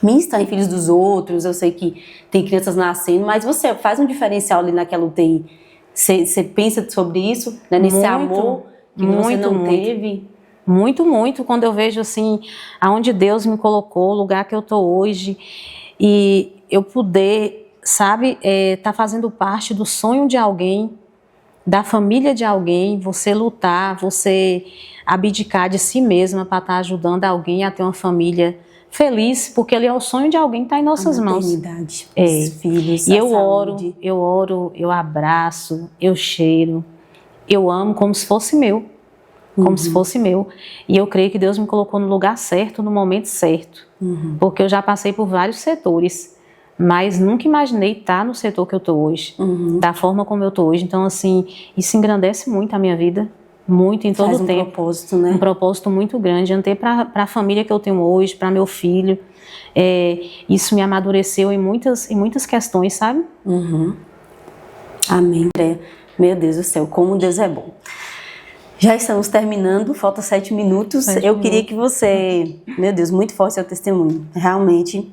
ministrar em filhos dos outros, eu sei que tem crianças nascendo, mas você faz um diferencial ali naquela UTI. Você pensa sobre isso, né? Nesse amor que você não teve? Muito. Quando eu vejo assim, aonde Deus me colocou, o lugar que eu tô hoje, e eu poder, sabe, tá fazendo parte do sonho de alguém, da família de alguém, você lutar, você abdicar de si mesma para estar ajudando alguém a ter uma família feliz, porque ele é o sonho de alguém que está em nossas mãos. Os filhos, e eu oro, eu abraço, eu cheiro, eu amo como se fosse meu. Como se fosse meu. E eu creio que Deus me colocou no lugar certo, no momento certo. Porque eu já passei por vários setores, mas nunca imaginei estar no setor que eu estou hoje, da forma como eu estou hoje. Então, assim, isso engrandece muito a minha vida, muito em todo o tempo. Propósito, né? Um propósito muito grande, até para a família que eu tenho hoje, para meu filho. Isso me amadureceu em muitas questões, sabe? Amém, Andréia. Meu Deus do céu, como Deus é bom. Já estamos terminando, falta 7 minutos. Eu queria que você... Meu Deus, muito forte seu testemunho. Realmente,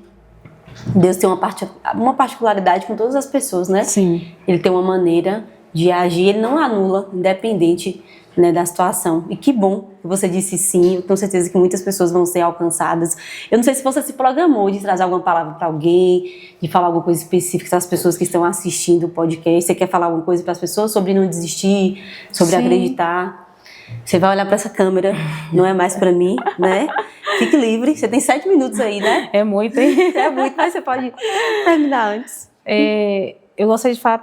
Deus tem uma particularidade com todas as pessoas, né? Sim. Ele tem uma maneira de agir, ele não anula, independente, né, da situação. E que bom que você disse sim. Eu tenho certeza que muitas pessoas vão ser alcançadas. Eu não sei se você se programou de trazer alguma palavra para alguém, de falar alguma coisa específica para as pessoas que estão assistindo o podcast. Você quer falar alguma coisa para as pessoas sobre não desistir, sobre acreditar? Você vai olhar para essa câmera, não é mais para mim, né? Fique livre, você tem 7 minutos aí, né? É muito, hein? É muito, mas você pode terminar antes. Eu gostaria de falar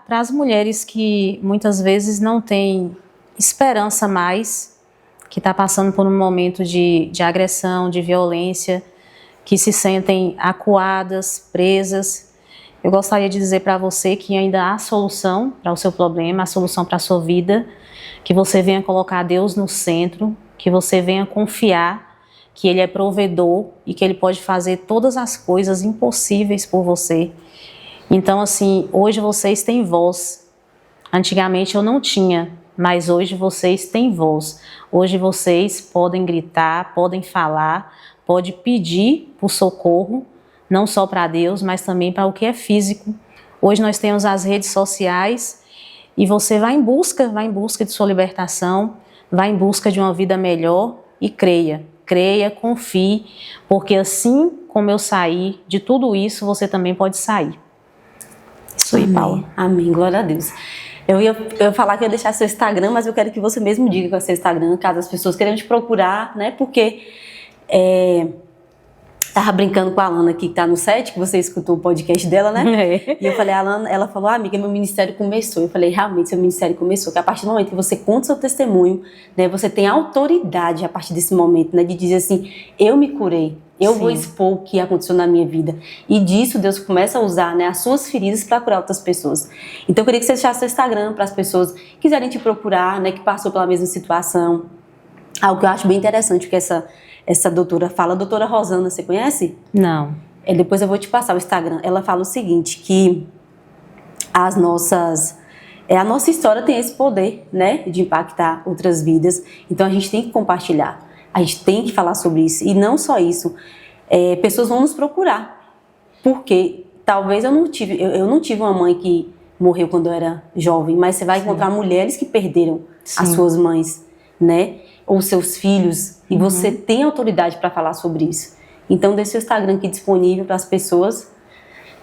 para as mulheres que muitas vezes não têm esperança mais, que está passando por um momento de agressão, de violência, que se sentem acuadas, presas. Eu gostaria de dizer para você que ainda há solução para o seu problema, há solução para a sua vida, que você venha colocar Deus no centro, que você venha confiar que Ele é provedor e que Ele pode fazer todas as coisas impossíveis por você. Então, assim, hoje vocês têm voz. Antigamente eu não tinha, mas hoje vocês têm voz. Hoje vocês podem gritar, podem falar, podem pedir por socorro, não só para Deus, mas também para o que é físico. Hoje nós temos as redes sociais e você vai em busca de sua libertação, vai em busca de uma vida melhor e creia, confie, porque assim como eu saí de tudo isso, você também pode sair. Isso aí, Paula. Amém, glória a Deus. Eu ia falar que eu ia deixar seu Instagram, mas eu quero que você mesmo diga qual é o seu Instagram, caso as pessoas queiram te procurar, né? Porque tava brincando com a Alana aqui, que tá no set, que você escutou o podcast dela, né? E eu falei, Alana, ela falou, amiga, meu ministério começou. Eu falei, realmente, seu ministério começou. Que a partir do momento que você conta o seu testemunho, né, você tem autoridade a partir desse momento, né, de dizer assim, eu me curei. Eu vou expor o que aconteceu na minha vida. E disso Deus começa a usar, né, as suas feridas para curar outras pessoas. Então eu queria que você deixasse seu Instagram para as pessoas que quiserem te procurar, né, que passou pela mesma situação. Algo que eu acho bem interessante que essa doutora fala. A doutora Rosana, você conhece? Não. Depois eu vou te passar o Instagram. Ela fala o seguinte, que a nossa história tem esse poder, né, de impactar outras vidas. Então a gente tem que compartilhar. A gente tem que falar sobre isso. E não só isso. Pessoas vão nos procurar. Porque talvez eu não tive uma mãe que morreu quando eu era jovem, mas você vai encontrar mulheres que perderam as suas mães, né? Ou seus filhos. E você tem autoridade para falar sobre isso. Então deixe seu Instagram aqui disponível para as pessoas,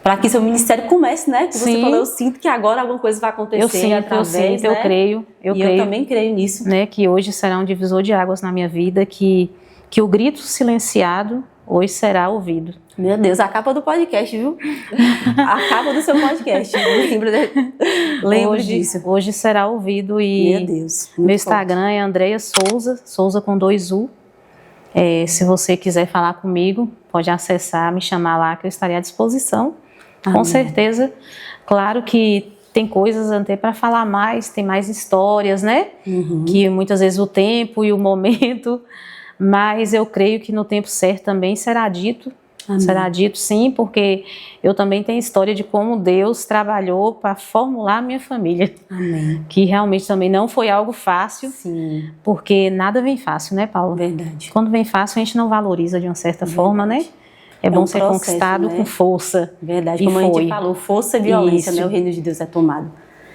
para que seu ministério comece, né? Que você falou, eu sinto que agora alguma coisa vai acontecer. Eu sinto, né? eu creio. Eu também creio nisso. Né, que hoje será um divisor de águas na minha vida, que o grito silenciado hoje será ouvido. Meu Deus, a capa do podcast, viu? A capa do seu podcast. Lembro disso. Hoje será ouvido e meu Deus, meu Instagram é Andreia Souza, Souza com 2 U. Se você quiser falar comigo, pode acessar, me chamar lá que eu estarei à disposição. Com certeza. Claro que tem coisas até para falar mais, tem mais histórias, né? Que muitas vezes o tempo e o momento, mas eu creio que no tempo certo também será dito. Será dito sim, porque eu também tenho história de como Deus trabalhou para formular a minha família. Amém. Que realmente também não foi algo fácil, porque nada vem fácil, né, Paula? Verdade. Quando vem fácil, a gente não valoriza de uma certa forma, né? É bom ser processo, conquistado, né? Com força. Verdade, como a gente falou, força e violência, né? O reino de Deus é tomado.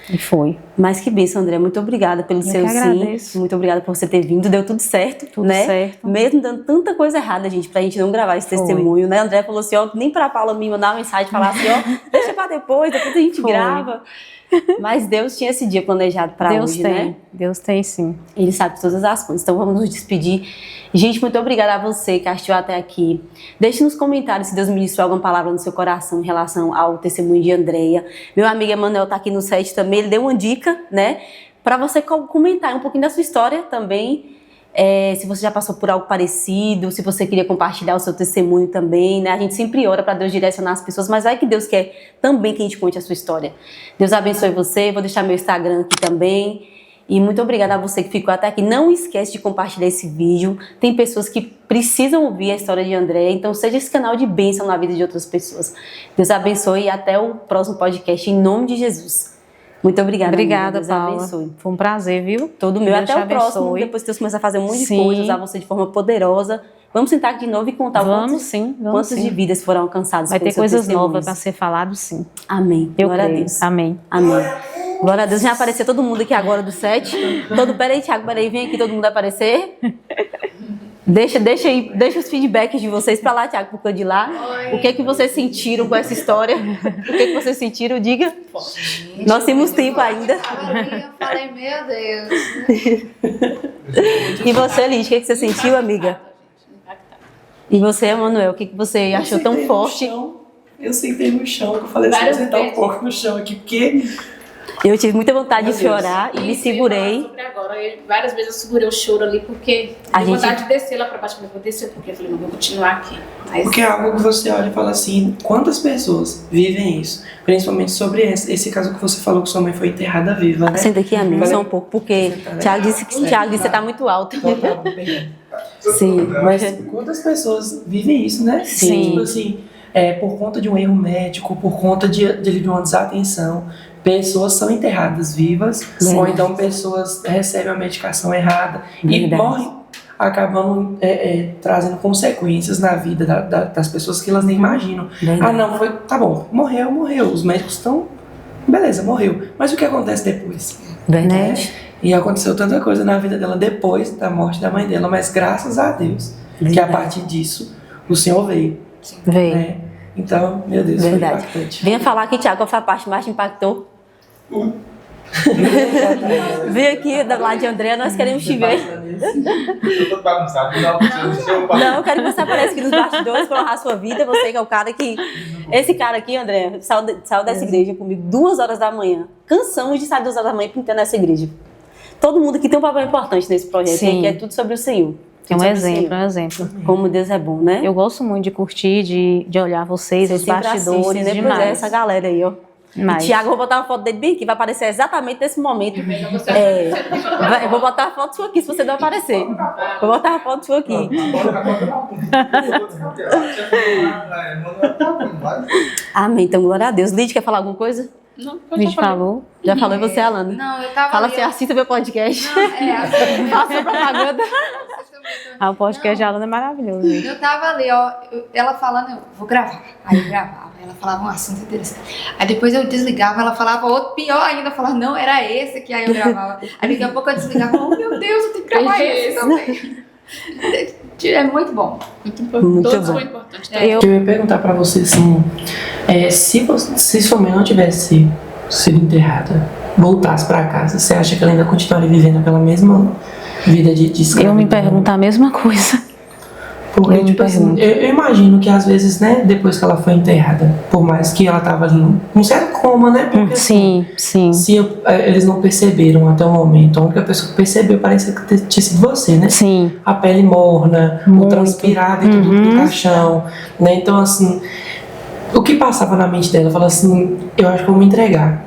E foi. Mas que bênção, André. Muito obrigada pelo seu sim. Muito obrigada por você ter vindo. Deu tudo certo, né? Certo. Mesmo dando tanta coisa errada, gente, pra gente não gravar esse testemunho, né? André falou assim, ó, nem pra Paula me mandar uma mensagem e falar assim, ó, deixa pra depois a gente grava. Mas Deus tinha esse dia planejado para hoje, né? Deus tem sim. Ele sabe todas as coisas. Então vamos nos despedir. Gente, muito obrigada a você que assistiu até aqui. Deixe nos comentários se Deus ministrou alguma palavra no seu coração em relação ao testemunho de Andreia. Meu amigo Emanuel tá aqui no set também. Ele deu uma dica, né? Para você comentar um pouquinho da sua história também. Se você já passou por algo parecido, se você queria compartilhar o seu testemunho também, né? A gente sempre ora para Deus direcionar as pessoas, mas vai que Deus quer também que a gente conte a sua história. Deus abençoe você, vou deixar meu Instagram aqui também. E muito obrigada a você que ficou até aqui. Não esquece de compartilhar esse vídeo. Tem pessoas que precisam ouvir a história de André, então seja esse canal de bênção na vida de outras pessoas. Deus abençoe e até o próximo podcast, em nome de Jesus. Muito obrigada. Obrigada, Deus Paula. Abençoe. Foi um prazer, viu? Todo meu. Até o próximo. Depois que Deus começar a fazer um monte de coisa, usar você de forma poderosa. Vamos sentar aqui de novo e contar quantas de vidas foram alcançadas. Vai ter coisas novas para ser falado, sim. Amém. Glória a Deus. Amém. Amém. Glória a Deus. Já apareceu todo mundo aqui agora do set. Peraí, Thiago, vem aqui, todo mundo aparecer. Deixa os feedbacks de vocês pra lá, Thiago, porque de lá. Oi. O que é que vocês sentiram com essa história? O que é que vocês sentiram? Diga. Gente, nós temos tempo ainda. Eu falei, meu Deus. E você, Liz, o que é que você sentiu, amiga? E você, Emanuel, o que você achou tão forte? Eu sentei no chão, eu falei assim, vou sentar um pouco no chão aqui, porque... Eu tive muita vontade de chorar e me segurei. Agora, várias vezes eu segurei o choro ali porque eu vontade de descer lá pra baixo. Eu vou descer porque eu falei, não, vou continuar aqui. Mas... Porque é algo que você olha e fala assim, quantas pessoas vivem isso? Principalmente sobre esse caso que você falou que sua mãe foi enterrada viva, né? Senta aqui, amigo, só um pouco, porque Thiago disse que você tá muito alto. Sim, mas quantas pessoas vivem isso, né? Sim. Tipo assim, por conta de um erro médico, por conta de uma desatenção, pessoas são enterradas vivas, ou então pessoas recebem a medicação errada e morrem, acabam trazendo consequências na vida das pessoas que elas nem imaginam. Ah, não, tá bom, morreu. Os médicos estão, beleza, morreu. Mas o que acontece depois? Verdade. E aconteceu tanta coisa na vida dela depois da morte da mãe dela, mas graças a Deus, que a partir disso, o Senhor veio. Veio. Né? Então, meu Deus, foi impactante. Venha falar aqui, Tiago, qual foi a parte que mais te impactou? Vem aqui do lado de André, nós queremos te ver. Eu tô bagunçado, Não, eu quero que você apareça aqui nos bastidores para honrar a sua vida. Você que é o cara que... Esse cara aqui, André, saiu dessa igreja comigo 2 horas da manhã. Cansamos de sair 2 horas da manhã pintando essa igreja. Todo mundo aqui tem um papel importante nesse projeto, que é tudo sobre o Senhor. É um exemplo, Como Deus é bom, né? Eu gosto muito de curtir, de olhar vocês, os bastidores, né? demais. Pois é, essa galera aí, ó. Mas... E Tiago, eu vou botar uma foto dele bem aqui, vai aparecer exatamente nesse momento. Eu vou botar a foto sua aqui, se você não aparecer. Vou botar a foto sua aqui. Amém, então glória a Deus. Lídia, quer falar alguma coisa? Não, Lídia falou. Já falou e você, Alana? Não, eu tava Fala ali, assim, assista meu podcast. assim, Faça propaganda. O podcast de Alana é maravilhoso. Gente. eu tava ali, ó, ela falando, eu vou gravar. Aí eu gravava, ela falava um assunto interessante. Aí depois eu desligava, ela falava outro pior ainda, eu falava, não, era esse que aí eu gravava. Aí daqui a pouco eu desligava, oh meu Deus, eu tenho que gravar esse também. É muito bom. Muito importante. Todos são importantes. Eu ia perguntar pra você assim, se sua mãe não tivesse sido enterrada, voltasse pra casa, você acha que ela ainda continuaria vivendo aquela mesma vida de escravidão? Eu me pergunto a mesma coisa. Porque, tipo assim, eu imagino que às vezes, né, depois que ela foi enterrada, por mais que ela tava ali num certo coma, né? Porque, Sim. se eles não perceberam até o momento, a única pessoa que percebeu parece que tinha sido você, né? Sim. A pele morna, o transpirar dentro do caixão, né? Então, assim, o que passava na mente dela? Fala assim, eu acho que eu vou me entregar.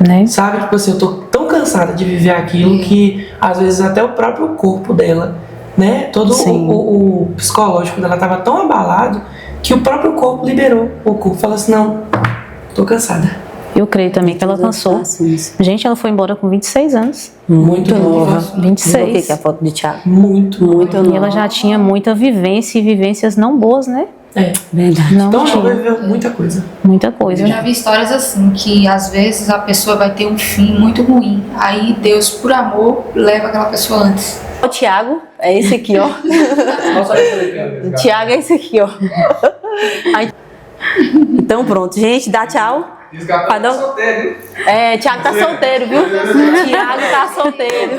Né? Sabe? Tipo assim, eu tô tão cansada de viver aquilo que, às vezes, até o próprio corpo dela, né? Todo o psicológico dela tava tão abalado que o próprio corpo liberou. O corpo falou assim, não, tô cansada. Eu creio também que ela cansou. Gente, ela foi embora com 26 anos. Muito nova. 26. O que é a foto de Tiago? Muito nova. E ela já tinha muita vivência e vivências não boas, né? Verdade. Não Então, tinha. ela viveu muita coisa. Muita coisa. Eu já vi histórias assim, que às vezes a pessoa vai ter um fim muito ruim. Aí Deus, por amor, leva aquela pessoa antes. O Tiago é esse aqui, ó. O Tiago é esse aqui, ó. Então pronto, gente, dá tchau. Tá solteiro, hein? Tiago tá solteiro, viu? Tiago tá solteiro.